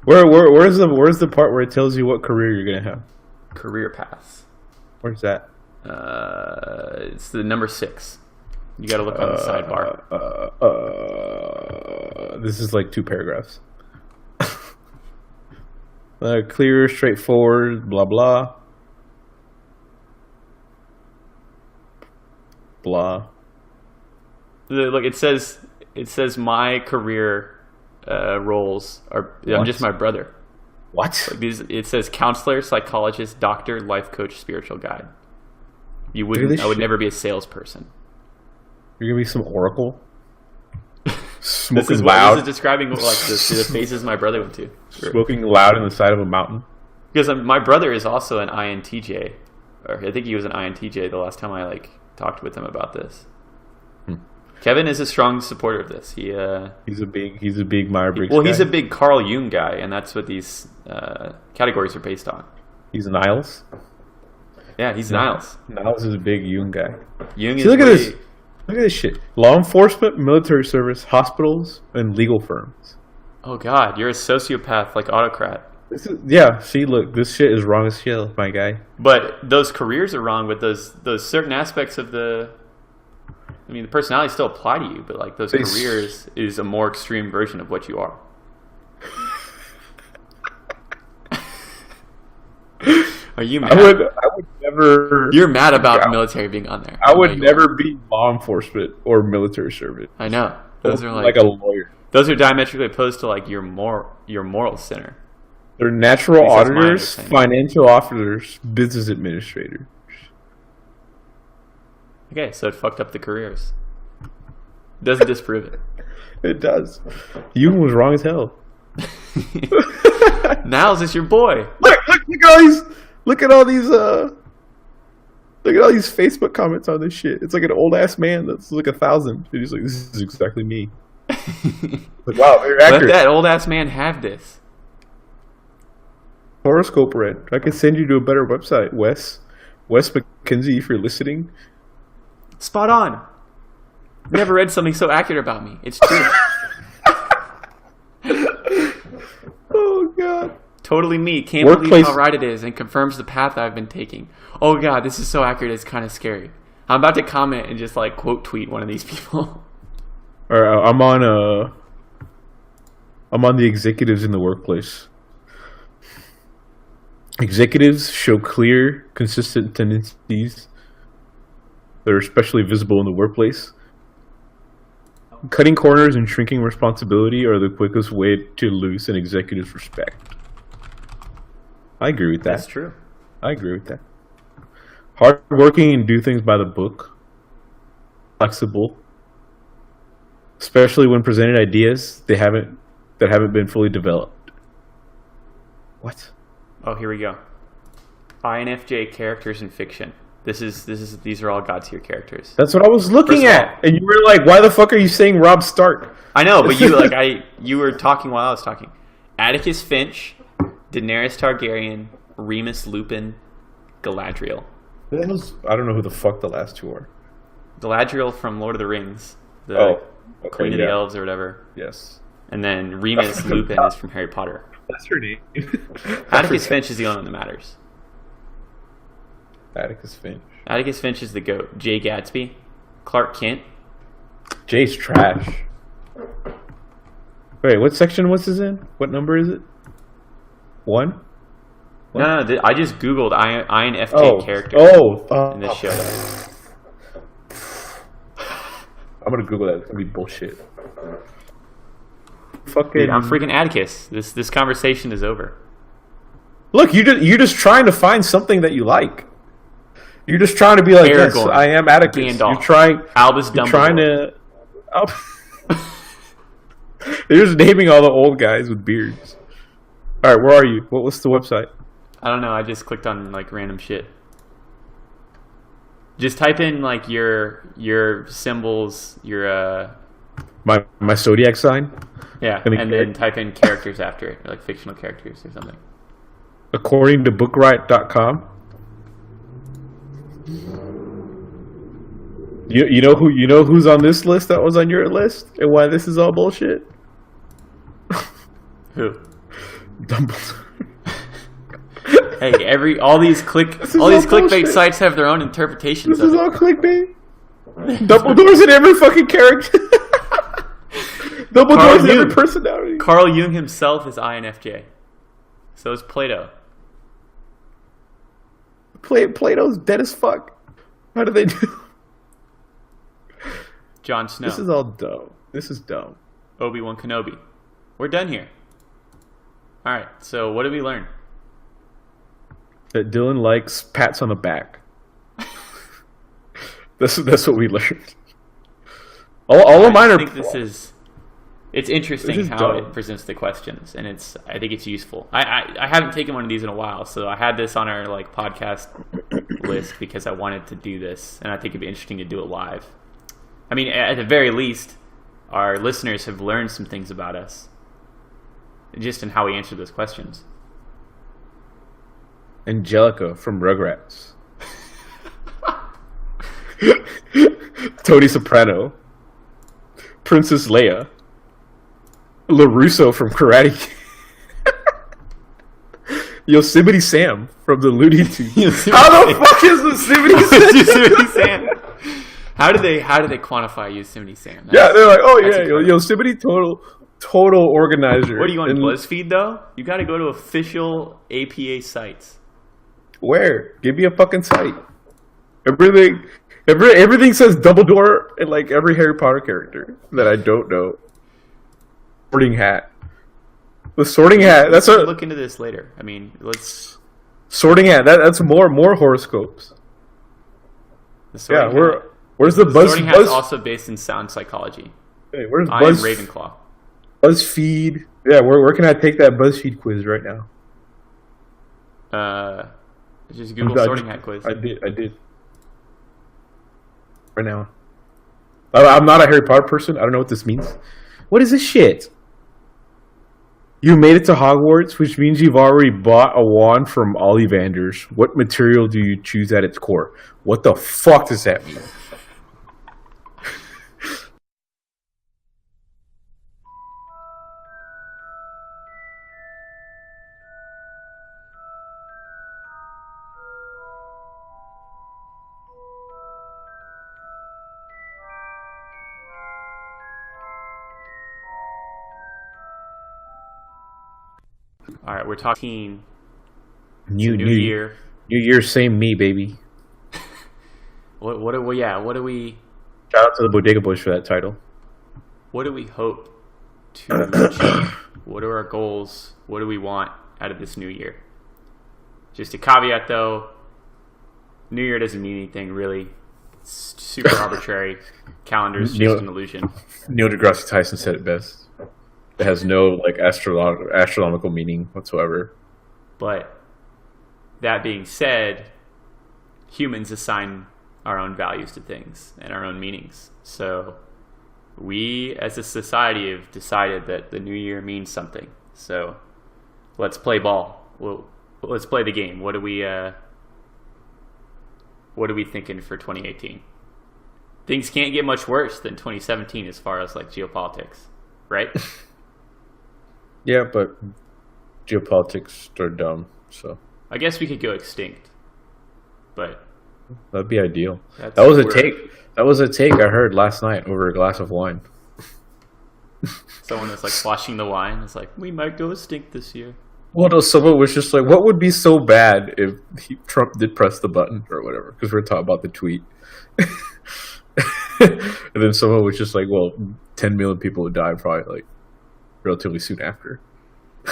S2: Where's the part where it tells you what career you're gonna have?
S1: Career paths.
S2: Where's that?
S1: It's the number 6. You got to look on the sidebar.
S2: This is like 2 paragraphs. Clear, straightforward, blah blah. Blah.
S1: Look, it says my career roles are. I'm just my brother.
S2: What?
S1: Like it says counselor, psychologist, doctor, life coach, spiritual guide. You wouldn't. I would never be a salesperson.
S2: You're gonna be some oracle.
S1: This is loud. This is describing like the phases my brother went to.
S2: Smoking loud in the side of a mountain.
S1: Because my brother is also an INTJ, or I think he was an INTJ the last time I like talked with him about this. Kevin is a strong supporter of this. He's a
S2: big Myers-Briggs guy.
S1: He's a big Carl Jung guy, and that's what these categories are based on.
S2: He's Niles.
S1: Yeah, he's Niles.
S2: Niles is a big Jung guy.
S1: Jung
S2: look at this. Look at this shit. Law enforcement, military service, hospitals, and legal firms.
S1: Oh God, you're a sociopath like autocrat.
S2: See, look, this shit is wrong as hell, my guy.
S1: But those careers are wrong, but those certain aspects of the personalities still apply to you, but like those careers is a more extreme version of what you are. Are you mad?
S2: I would never.
S1: You're mad about military being on there.
S2: I would never be law enforcement or military servant.
S1: I know. Those are
S2: like a lawyer.
S1: Those are diametrically opposed to like your moral center.
S2: They're natural auditors, financial officers, business administrators.
S1: Okay, so it fucked up the careers. Doesn't disprove it.
S2: It does. Jung was wrong as hell.
S1: Niles is your boy.
S2: Look at all these Facebook comments on this shit. It's like an old ass man that's like 1,000. He's like, this is exactly me. Like, wow, you're accurate.
S1: Let that old ass man have this.
S2: Horoscope read. I can send you to a better website, Wes McKenzie, if you're listening.
S1: Spot on. Never read something so accurate about me. It's true.
S2: Oh god.
S1: Totally me. Can't believe how right it is and confirms the path I've been taking. Oh god, this is so accurate. It's kind of scary. I'm about to comment and just like quote tweet one of these people.
S2: All right, I'm on the executives in the workplace. Executives show clear, consistent tendencies that are especially visible in the workplace. Cutting corners and shrinking responsibility are the quickest way to lose an executive's respect. I agree with that.
S1: That's true.
S2: I agree with that. Hardworking and do things by the book. Flexible. Especially when presented ideas that haven't been fully developed. What?
S1: Oh, here we go. INFJ characters in fiction. These are all God tier characters.
S2: That's what I was looking
S1: First of
S2: at, and you were like, "Why the fuck are you saying Robb Stark?"
S1: I know, but you were talking while I was talking. Atticus Finch, Daenerys Targaryen, Remus Lupin, Galadriel.
S2: I don't know who the fuck the last two are.
S1: Galadriel from Lord of the Rings, the Queen of the Elves or whatever.
S2: Yes.
S1: And then Remus Lupin is from Harry Potter.
S2: That's her name.
S1: Atticus Finch is the only one that matters.
S2: Atticus Finch.
S1: Atticus Finch is the GOAT. Jay Gatsby, Clark Kent.
S2: Jay's trash. Wait, what section was this in? What number is it? 1?
S1: No, I just Googled INFJ characters in this show.
S2: I'm gonna Google that. It's gonna be bullshit.
S1: Dude, I'm freaking Atticus. This conversation is over.
S2: Look, you're just trying to find something that you like. You're just trying to be like,
S1: Aragorn,
S2: yes, I am Atticus.
S1: Gandalf,
S2: you're trying.
S1: Albus
S2: You're
S1: Dumbledore.
S2: trying to. You're just naming all the old guys with beards. All right, where are you? What's the website?
S1: I don't know. I just clicked on like random shit. Just type in like your symbols, your
S2: My zodiac sign.
S1: yeah, and then type in characters after it, or like fictional characters or something.
S2: According to bookright.com. You know who's on this list that was on your list and why this is all bullshit?
S1: Who?
S2: Dumbledore.
S1: Hey, all these clickbait sites have their own interpretations.
S2: This
S1: of
S2: is
S1: it.
S2: all clickbait. Dumbledore's in every fucking character. Dumbledore's in every personality.
S1: Carl Jung himself is INFJ. So is Plato.
S2: Plato's dead as fuck. How do they do?
S1: Jon Snow.
S2: This is all dumb. This is dumb.
S1: Obi-Wan Kenobi. We're done here. All right. So what did we learn?
S2: That Dylan likes pats on the back. That's what we learned. All of mine are.
S1: I think it's interesting how it presents the questions, and I think it's useful. I haven't taken one of these in a while, so I had this on our like podcast list because I wanted to do this, and I think it'd be interesting to do it live. I mean, at the very least, our listeners have learned some things about us, just in how we answer those questions.
S2: Angelica from Rugrats. Tony Soprano. Princess Leia. LaRusso from Karate Kid. Yosemite Sam from the Looney Tunes. How the fuck is Yosemite Sam?
S1: Yosemite Sam. How do they quantify Yosemite Sam?
S2: Yeah, they're like, oh yeah, Yosemite total organizer.
S1: What do you want, BuzzFeed though? You got to go to official APA sites.
S2: Where? Give me a fucking site. Everything says Dumbledore and like every Harry Potter character that I don't know. Sorting Hat. The Sorting Hat. That's a
S1: look into this later. I mean, let's.
S2: Sorting Hat. That's more horoscopes. Where's the Buzz?
S1: Sorting Hat is also based in sound psychology.
S2: Hey, where's
S1: I
S2: Buzz?
S1: am Ravenclaw.
S2: BuzzFeed. Yeah, where can I take that BuzzFeed quiz right now?
S1: Just Google Sorting Hat quiz.
S2: I did. Right now. I'm not a Harry Potter person. I don't know what this means. What is this shit? You made it to Hogwarts, which means you've already bought a wand from Ollivanders. What material do you choose at its core? What the fuck does that mean?
S1: All right, we're talking
S2: New
S1: new year.
S2: New Year, same me, baby.
S1: What do we? Yeah, what do we?
S2: Shout out to the Bodega Boys for that title.
S1: What do we hope to achieve? What are our goals? What do we want out of this new year? Just a caveat, though. New Year doesn't mean anything really. It's super arbitrary. Calendar is just an illusion.
S2: Neil deGrasse Tyson said it best. It has no like astronomical meaning whatsoever.
S1: But that being said, humans assign our own values to things and our own meanings. So we, as a society, have decided that the new year means something. So let's play ball. Let's play the game. What are we thinking for 2018? Things can't get much worse than 2017 as far as like geopolitics, right?
S2: Yeah, but geopolitics are dumb, so
S1: I guess we could go extinct, but
S2: that'd be ideal. That was a take. That was a take I heard last night over a glass of wine.
S1: Someone was like flushing the wine. It's like, we might go extinct this year.
S2: Well, no, someone was just like, what would be so bad if Trump did press the button or whatever? Because we're talking about the tweet. And then someone was just like, well, 10 million people would die probably like relatively soon after.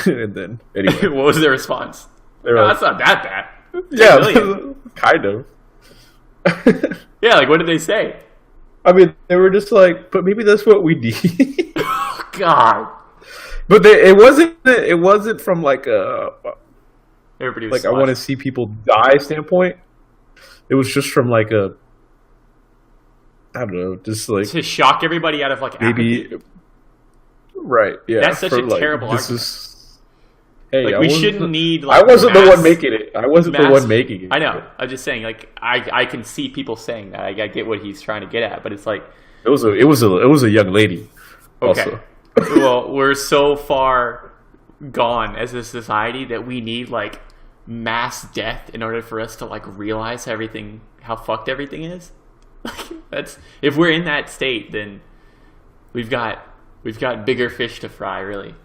S2: And then, anyway.
S1: What was their response?
S2: No,
S1: that's not that bad.
S2: Yeah, kind of.
S1: Yeah, like what did they say?
S2: I mean, they were just like, but maybe that's what we need.
S1: Oh, God.
S2: But it wasn't from like a
S1: Everybody was
S2: like I want to see people die standpoint. It was just from like a I don't know, just like
S1: to shock everybody out of like
S2: maybe
S1: apathy.
S2: Right, yeah.
S1: That's such a terrible argument.
S2: Hey,
S1: like we shouldn't need. Like,
S2: I wasn't the one making it. I wasn't the one making it.
S1: I know. I'm just saying. Like I can see people saying that. I get what he's trying to get at, but it's like
S2: it was a young lady.
S1: Okay.
S2: Also.
S1: Well, we're so far gone as a society that we need like mass death in order for us to like realize how fucked everything is. Like that's if we're in that state, then we've got bigger fish to fry. Really,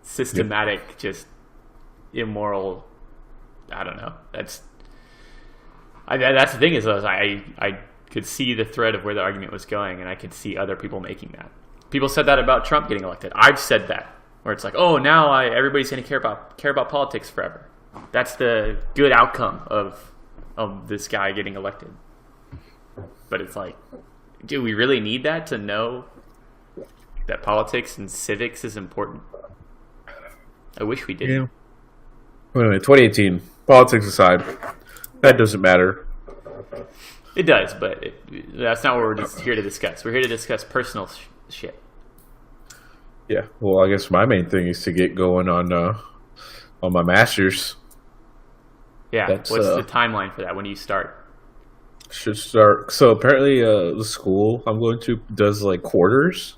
S1: systematic, just immoral. I don't know. That's the thing is, I could see the thread of where the argument was going, and I could see other people making that. People said that about Trump getting elected. I've said that, where it's like, oh, now everybody's going to care about politics forever. That's the good outcome of this guy getting elected. But it's like, do we really need that to know that politics and civics is important? I wish we did.
S2: Yeah. Well, anyway, 2018, politics aside, that doesn't matter.
S1: It does, but that's not what we're just here to discuss. We're here to discuss personal shit.
S2: Yeah, well, I guess my main thing is to get going on my master's.
S1: Yeah, what's the timeline for that? When do you start?
S2: Should start. So apparently, the school I'm going to does like quarters,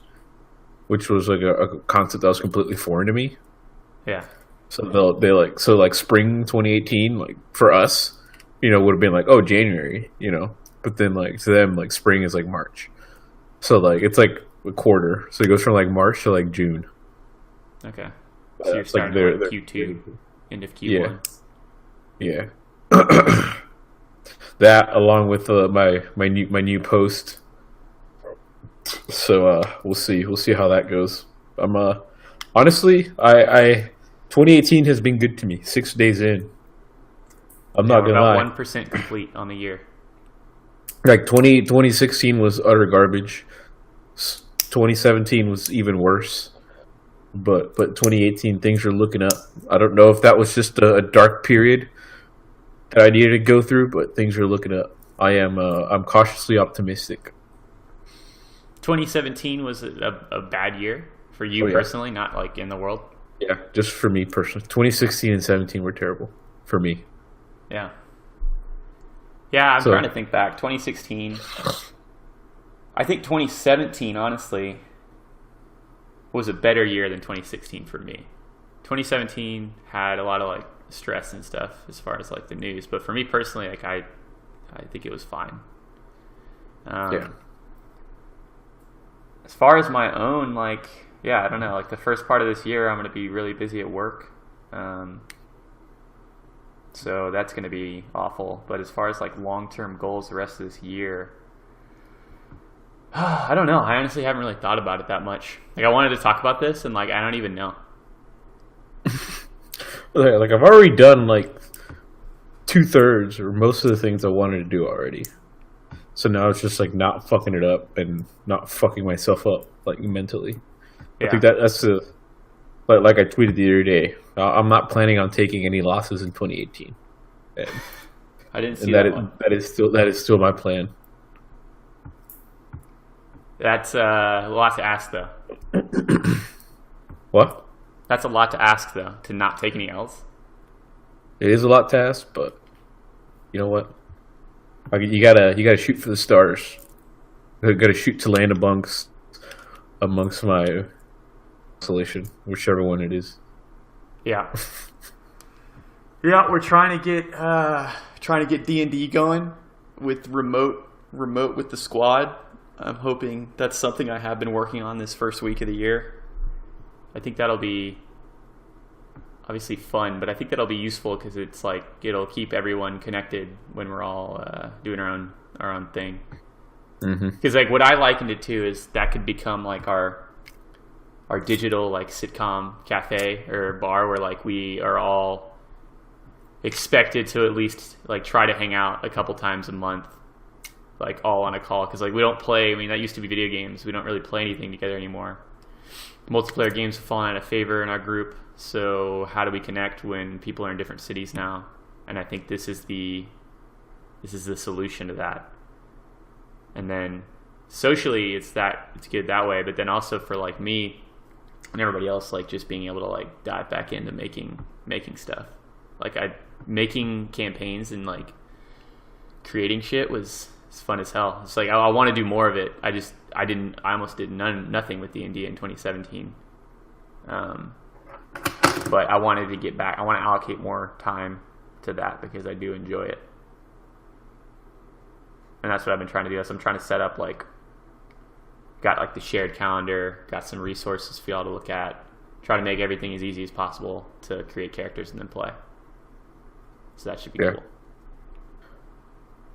S2: which was like a concept that was completely foreign to me.
S1: Yeah.
S2: So they like spring 2018, like for us, would have been like, oh, January, but then like to them like spring is like March. So like it's like a quarter. So it goes from like March to like June.
S1: Okay. So you're starting like Q2, end of Q1.
S2: Yeah. That along with my new post. So we'll see how that goes. I'm honestly I 2018 has been good to me. 6 days in. I'm not gonna lie.
S1: 1% complete on the year.
S2: Like 2016 was utter garbage. 2017 was even worse. But 2018 things are looking up. I don't know if that was just a dark period that I needed to go through, but things are looking up. I'm cautiously optimistic.
S1: 2017 was a bad year for you personally, not like in the world.
S2: Yeah, just for me personally. 2016 and 17 were terrible for me.
S1: Yeah. Yeah, I'm trying to think back. 2016. I think 2017, honestly, was a better year than 2016 for me. 2017 had a lot of like stress and stuff as far as like the news, but for me personally, like I think it was fine.
S2: Yeah.
S1: As far as my own, like, yeah, I don't know. Like the first part of this year, I'm going to be really busy at work. So that's going to be awful. But as far as like long-term goals the rest of this year, I don't know. I honestly haven't really thought about it that much. Like I wanted to talk about this, and like I don't even know.
S2: Like I've already done like 2/3 or most of the things I wanted to do already. So now it's just like not fucking it up and not fucking myself up like mentally.
S1: Yeah.
S2: I think that's the like I tweeted the other day. I'm not planning on taking any losses in 2018. And,
S1: I didn't see that one.
S2: That is still my plan.
S1: That's a lot to ask, though.
S2: What?
S1: That's a lot to ask, though, to not take any L's.
S2: It is a lot to ask, but you know what? You gotta shoot for the stars. You gotta shoot to land amongst my constellation, whichever one it is.
S1: Yeah. Yeah, we're trying to get D&D going with remote with the squad. I'm hoping that's something I have been working on this first week of the year. I think that'll be obviously fun, but I think that'll be useful because it's like it'll keep everyone connected when we're all doing our own thing. Because like what I likened it to is that could become like our digital like sitcom cafe or bar where like we are all expected to at least like try to hang out a couple times a month, like all on a call. Because like we don't play. I mean, that used to be video games. We don't really play anything together anymore. Multiplayer games have fallen out of favor in our group. So how do we connect when people are in different cities now? And I think this is the solution to that. And then socially, it's good that way. But then also for like me and everybody else, like just being able to like dive back into making stuff. Like making campaigns and like creating shit was fun as hell. It's like I want to do more of it. I almost did nothing with D&D in 2017. But I wanted to get back. I want to allocate more time to that because I do enjoy it. And that's what I've been trying to do. So I'm trying to set up got like the shared calendar, got some resources for y'all to look at, try to make everything as easy as possible to create characters and then play. So that should be cool.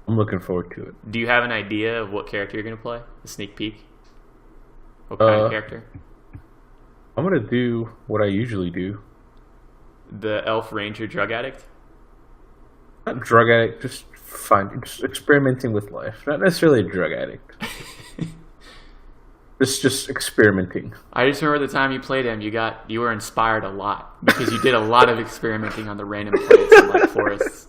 S2: I'm looking forward to it.
S1: Do you have an idea of what character you're going to play? A sneak peek? What kind of character?
S2: I'm going to do what I usually do.
S1: The elf ranger drug addict?
S2: Not drug addict, just experimenting with life. Not necessarily a drug addict. just experimenting.
S1: I just remember the time you played him, you were inspired a lot because you did a lot of experimenting on the random plants in like forests.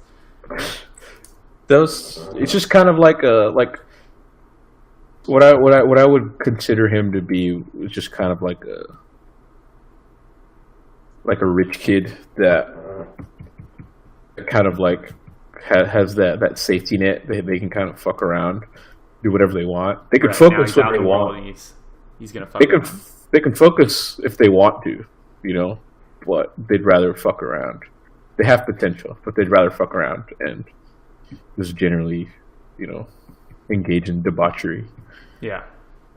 S2: It's just kind of like what I would consider him to be is just kind of like a rich kid that kind of like has that safety net that they can kind of fuck around, do whatever they want. They can focus what they want.
S1: He's gonna fuck around.
S2: They can focus if they want to, but they'd rather fuck around. They have potential, but they'd rather fuck around and just generally, engage in debauchery.
S1: Yeah.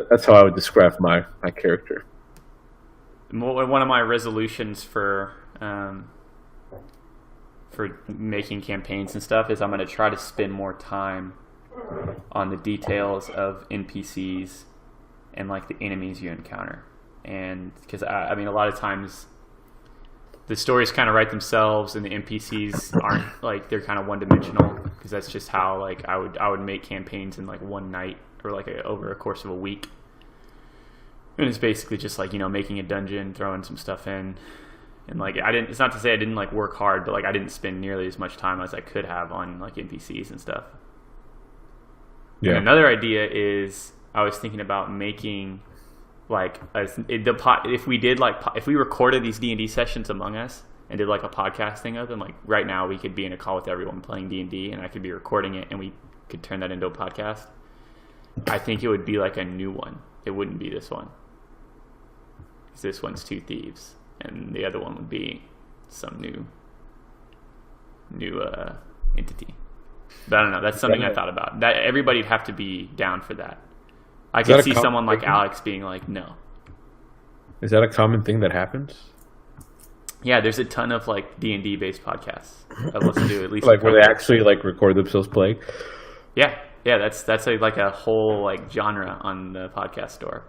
S2: That's how I would describe my character.
S1: One of my resolutions for making campaigns and stuff is I'm going to try to spend more time on the details of NPCs and like the enemies you encounter. And because I mean, a lot of times the stories kind of write themselves and the NPCs aren't like, they're kind of one-dimensional because that's just how like I would make campaigns in like one night or like over a course of a week. And it's basically just like, making a dungeon, throwing some stuff in. And like it's not to say I didn't like work hard, but like I didn't spend nearly as much time as I could have on like NPCs and stuff. Yeah. And another idea is I was thinking about making like if we recorded these D&D sessions among us and did like a podcasting of them, like right now we could be in a call with everyone playing D&D and I could be recording it and we could turn that into a podcast. I think it would be like a new one. It wouldn't be this one. Because this one's Two Thieves and the other one would be some new entity. But I don't know. That's something I thought about. That everybody'd have to be down for that. I could see someone like Alex being like, no.
S2: Is that a common thing that happens?
S1: Yeah, there's a ton of like D&D based podcasts I've listened to at least.
S2: Like where they actually like record themselves playing.
S1: Yeah, that's like a whole like genre on the podcast store.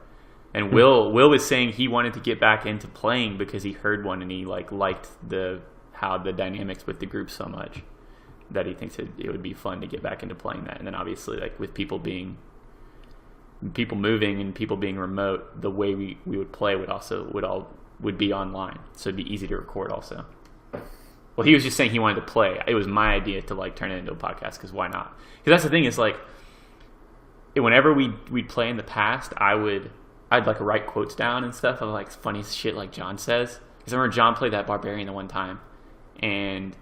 S1: And Will was saying he wanted to get back into playing because he heard one and he like liked how the dynamics with the group so much that he thinks it would be fun to get back into playing that. And then obviously like with people moving and people being remote, the way we would play would be online, so it'd be easy to record also. Well, he was just saying he wanted to play. It was my idea to like turn it into a podcast because why not? Because that's the thing is like whenever we'd play in the past, I'd like write quotes down and stuff of like funny shit like John says. Because I remember John played that barbarian the one time, and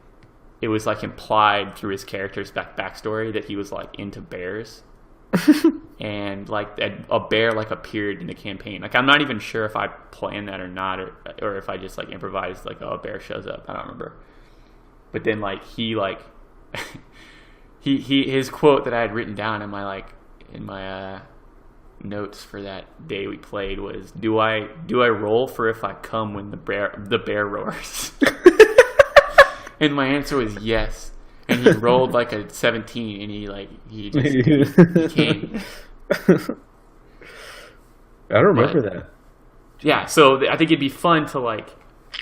S1: it was like implied through his character's backstory that he was like into bears. And like a bear like appeared in the campaign. Like I'm not even sure if I planned that or not, or if I just like improvised like, oh, a bear shows up. I don't remember. But then like he like his quote that I had written down in my notes for that day we played was, do I roll for if I come when the bear roars? And my answer was yes. And he rolled like a 17, and he came.
S2: I don't remember that.
S1: Yeah, so I think it'd be fun to like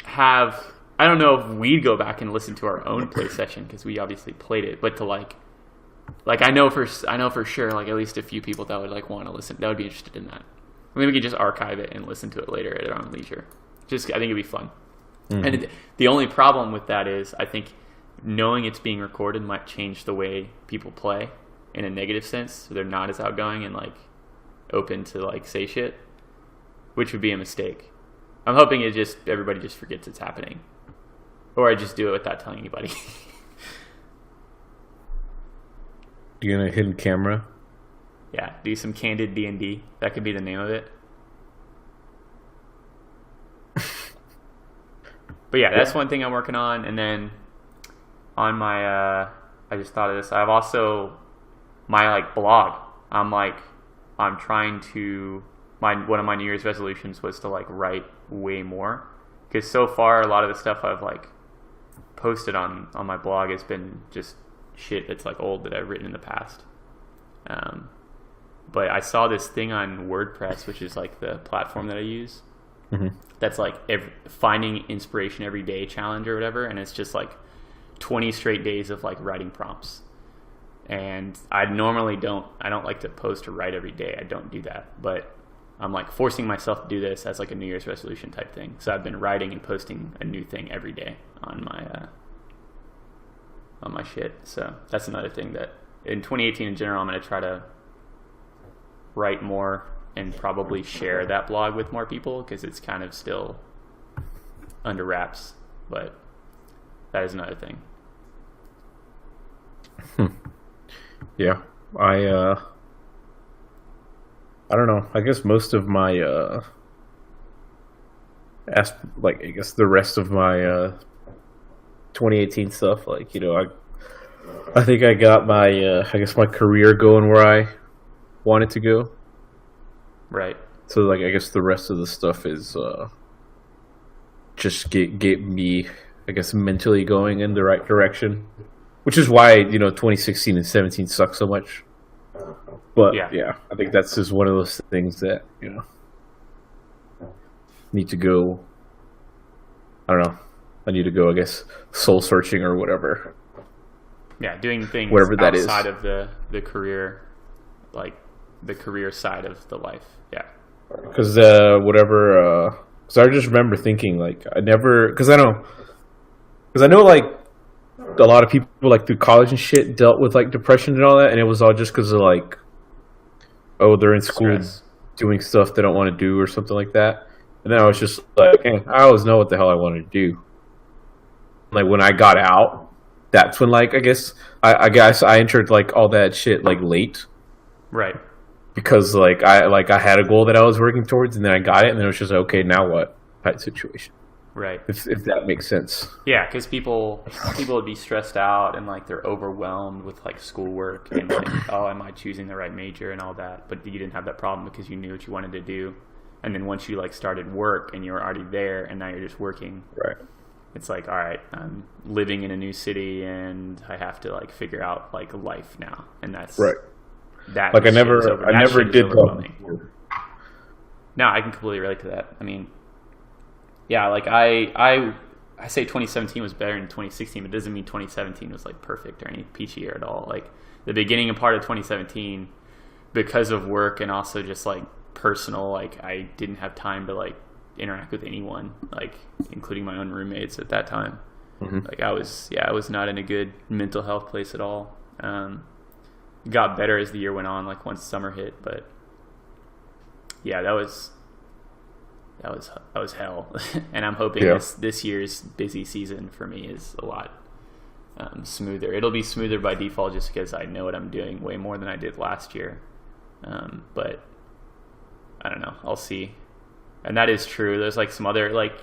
S1: have. I don't know if we'd go back and listen to our own play session because we obviously played it, but to like I know for sure like at least a few people that would like want to listen, that would be interested in that. I mean, we could just archive it and listen to it later at our own leisure. I think it'd be fun. Mm-hmm. And the only problem with that is I think knowing it's being recorded might change the way people play in a negative sense. So they're not as outgoing and like open to like say shit, which would be a mistake. I'm hoping everybody just forgets it's happening, or I just do it without telling anybody.
S2: You gonna hidden camera?
S1: Yeah, do some candid D&D. That could be the name of it. But yeah, that's one thing I'm working on. And then on my, I just thought of this. I've also my like blog. I'm trying to. One of my New Year's resolutions was to like write way more, because so far a lot of the stuff I've like posted on my blog has been just shit that's like old that I've written in the past. But I saw this thing on WordPress, which is like the platform that I use. Mm-hmm. That's like finding inspiration every day challenge or whatever, and it's just like 20 straight days of like writing prompts. And I don't like to post or write every day. I don't do that, but I'm like forcing myself to do this as like a New Year's resolution type thing. So I've been writing and posting a new thing every day on my shit. So that's another thing that in 2018 in general, I'm going to try to write more and probably share that blog with more people, because it's kind of still under wraps, but that is another thing.
S2: Yeah, I don't know. I guess most of my I guess the rest of my 2018 stuff, like, you know, I think I got my I guess my career going where I wanted to go.
S1: Right.
S2: So like I guess the rest of the stuff is just get me, I guess, mentally going in the right direction, which is why, you know, 2016 and 17 suck so much. But yeah, I think that's just one of those things that, you know, need to go. I don't know. I need to go, I guess, soul searching or whatever.
S1: Yeah, doing things
S2: whatever that
S1: outside of the career, like the career side of the life. Yeah.
S2: Because because I just remember thinking like I know like a lot of people like through college and shit dealt with like depression and all that, and it was all just because of like, oh, they're in school stress, doing stuff they don't want to do or something like that. And then I was just like, hey, I always know what the hell I wanted to do. Like when I got out, that's when like I guess I entered like all that shit like late,
S1: right?
S2: Because like I had a goal that I was working towards, and then I got it, and then it was just like, okay, now what type situation.
S1: Right.
S2: If that makes sense.
S1: Yeah, because people would be stressed out and like they're overwhelmed with like schoolwork and like, oh, am I choosing the right major and all that? But you didn't have that problem because you knew what you wanted to do. And then once you like started work and you were already there, and now you're just working.
S2: Right.
S1: It's like, all right, I'm living in a new city and I have to like figure out like life now, and that's
S2: right.
S1: That
S2: like I
S1: shit
S2: never
S1: is over-
S2: I
S1: that
S2: never
S1: shit is
S2: did
S1: overwhelming.
S2: that.
S1: No, I can completely relate to that. I mean, yeah, like I say 2017 was better than 2016, but it doesn't mean 2017 was like perfect or any peachy year at all. Like the beginning and part of 2017, because of work and also just like personal, like I didn't have time to like interact with anyone, like including my own roommates at that time. Like I was not in a good mental health place at all. Got better as the year went on, like once summer hit, but yeah, that was hell. And I'm hoping this year's busy season for me is a lot smoother. It'll be smoother by default just because I know what I'm doing way more than I did last year. But I don't know. I'll see. And that is true. There's like some other like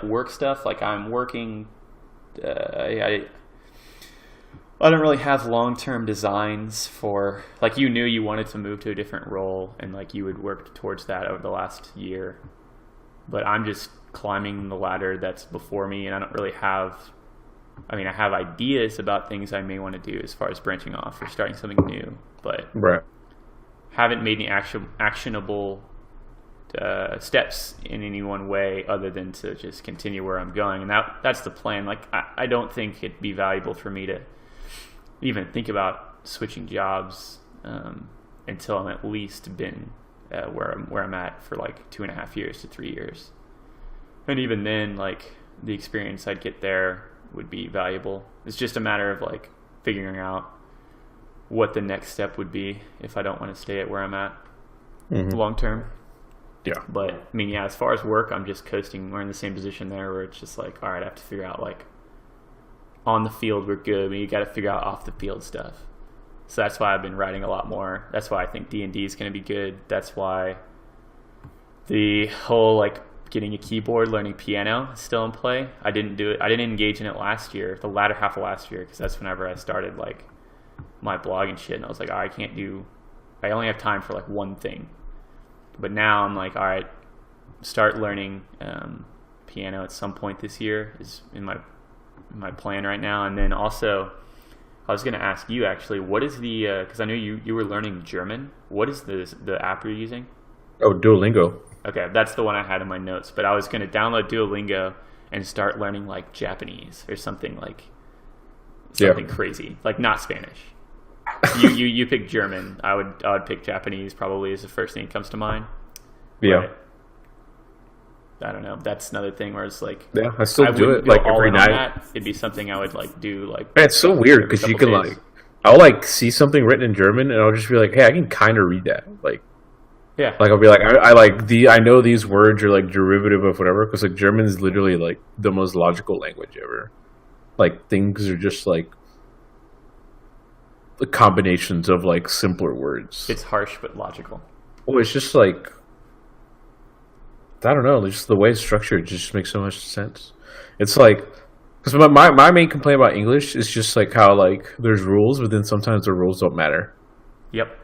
S1: work stuff. Like I'm working. I don't really have long-term designs for, like, you knew you wanted to move to a different role and like you would work towards that over the last year, but I'm just climbing the ladder that's before me, and I don't really have, I mean, I have ideas about things I may want to do as far as branching off or starting something new, but
S2: Right.
S1: haven't made any actionable steps in any one way other than to just continue where I'm going, and that's the plan. Like I don't think it'd be valuable for me to even think about switching jobs until I'm at least been where I'm at for like 2.5 years to 3 years, and even then, like the experience I'd get there would be valuable. It's just a matter of like figuring out what the next step would be if I don't want to stay at where I'm at long term.
S2: Yeah.
S1: But I mean, yeah, as far as work, I'm just coasting. We're in the same position there where it's just like, all right, I have to figure out like on the field we're good, but you got to figure out off the field stuff. So that's why I've been writing a lot more. That's why I think D&D is going to be good. That's why the whole like getting a keyboard, learning piano is still in play. I didn't do it. I didn't engage in it last year, the latter half of last year, because that's whenever I started like my blog and shit. And I was like, oh, I only have time for like one thing. But now I'm like, all right, start learning piano at some point this year is in my plan right now. And then also, I was going to ask you actually, what is the because I know you were learning German. What is the app you're using?
S2: Oh, Duolingo.
S1: Okay, that's the one I had in my notes. But I was going to download Duolingo and start learning like Japanese or something crazy, like not Spanish. You pick German. I would pick Japanese probably as the first thing that comes to mind.
S2: Yeah.
S1: But I don't know. That's another thing where it's like,
S2: Yeah, I still do
S1: wouldn't
S2: it like
S1: go all
S2: every
S1: in on
S2: night.
S1: that. It'd be something I would like do like.
S2: Man, it's so weird because
S1: every
S2: you can
S1: couple days.
S2: like, I'll like see something written in German and I'll just be like, hey, I can kind of read that. Like I'll be like, I know these words are like derivative of whatever, because like German is literally like the most logical language ever. Like things are just like the combinations of like simpler words.
S1: It's harsh but logical.
S2: Well, it's just like, I don't know, just the way it's structured just makes so much sense. It's like, because my main complaint about English is just like how like there's rules, but then sometimes the rules don't matter.
S1: Yep.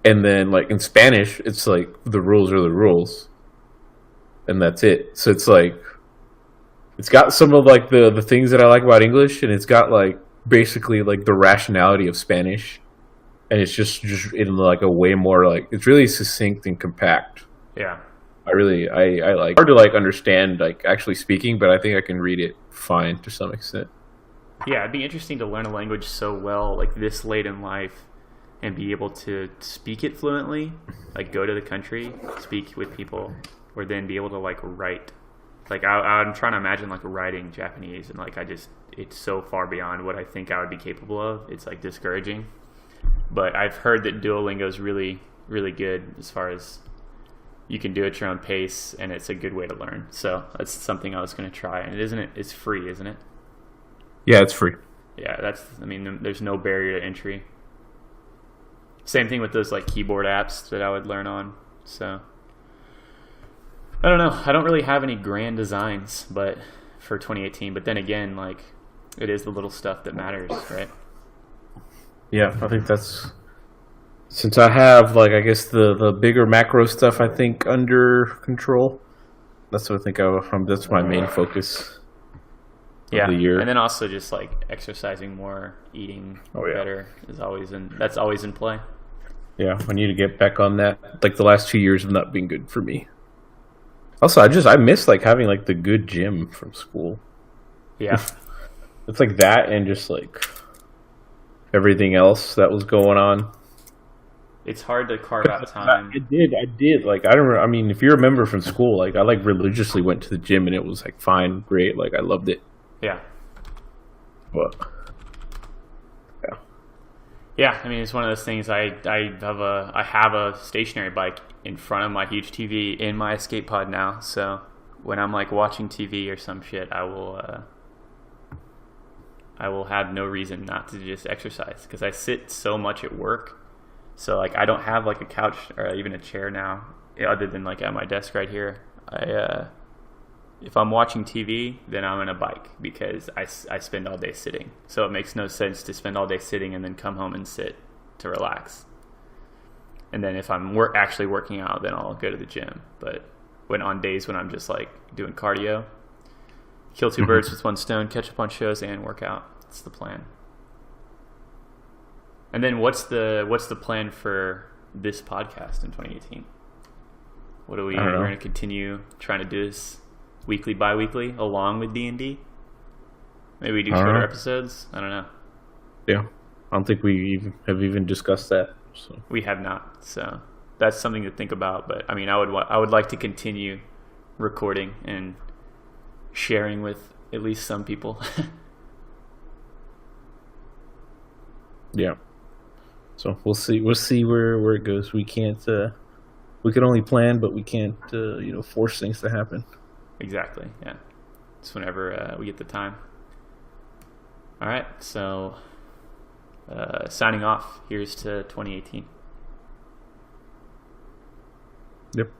S2: And then like in Spanish, it's like the rules are the rules, and that's it. So it's like, it's got some of like the things that I like about English, and it's got like basically like the rationality of Spanish, and it's just in like a way more like, it's really succinct and compact.
S1: Yeah.
S2: I like, hard to like understand like actually speaking, but I think I can read it fine to some extent.
S1: Yeah, it'd be interesting to learn a language so well, like this late in life, and be able to speak it fluently, like go to the country, speak with people, or then be able to like write. Like I'm trying to imagine like writing Japanese, and like it's so far beyond what I think I would be capable of. It's like discouraging. But I've heard that Duolingo is really, really good as far as you can do it at your own pace, and it's a good way to learn. So that's something I was going to try. And it's free, isn't it?
S2: Yeah, it's free.
S1: Yeah, there's no barrier to entry. Same thing with those like keyboard apps that I would learn on. So I don't know. I don't really have any grand designs, but for 2018. But then again, like it is the little stuff that matters, right?
S2: Yeah, I think that's, since I have like, I guess the bigger macro stuff I think under control. That's what I think that's my main focus.
S1: Yeah,
S2: of the year.
S1: and then also just like exercising more, eating better is always that's always in play.
S2: Yeah, I need to get back on that. Like the last 2 years have not been good for me. Also, I miss like having like the good gym from school.
S1: Yeah.
S2: It's like that and just like everything else that was going on.
S1: It's hard to carve out time.
S2: I did. Like I don't. I mean, if you remember from school, like I like religiously went to the gym and it was like fine, great. Like I loved it.
S1: Yeah.
S2: But
S1: yeah, I mean, it's one of those things. I have a stationary bike in front of my huge TV in my escape pod now. So when I'm like watching TV or some shit, I will have no reason not to just exercise because I sit so much at work. So like I don't have like a couch or even a chair now, other than like at my desk right here. If I'm watching TV, then I'm on a bike because I spend all day sitting. So it makes no sense to spend all day sitting and then come home and sit to relax. And then if I'm actually working out, then I'll go to the gym. But on days when I'm just like doing cardio, kill two birds with one stone, catch up on shows and work out. That's the plan. And then what's the plan for this podcast in 2018? What are we're going to continue trying to do this weekly, bi-weekly, along with D&D? Maybe we do shorter episodes? I don't know.
S2: Yeah. I don't think we have even discussed that. So.
S1: We have not. So that's something to think about. But I mean, I would like to continue recording and sharing with at least some people.
S2: Yeah. So we'll see where it goes. We can't we can only plan, but we can't force things to happen.
S1: Exactly. Yeah. It's whenever we get the time. All right. So signing off. Here's to 2018.
S2: Yep.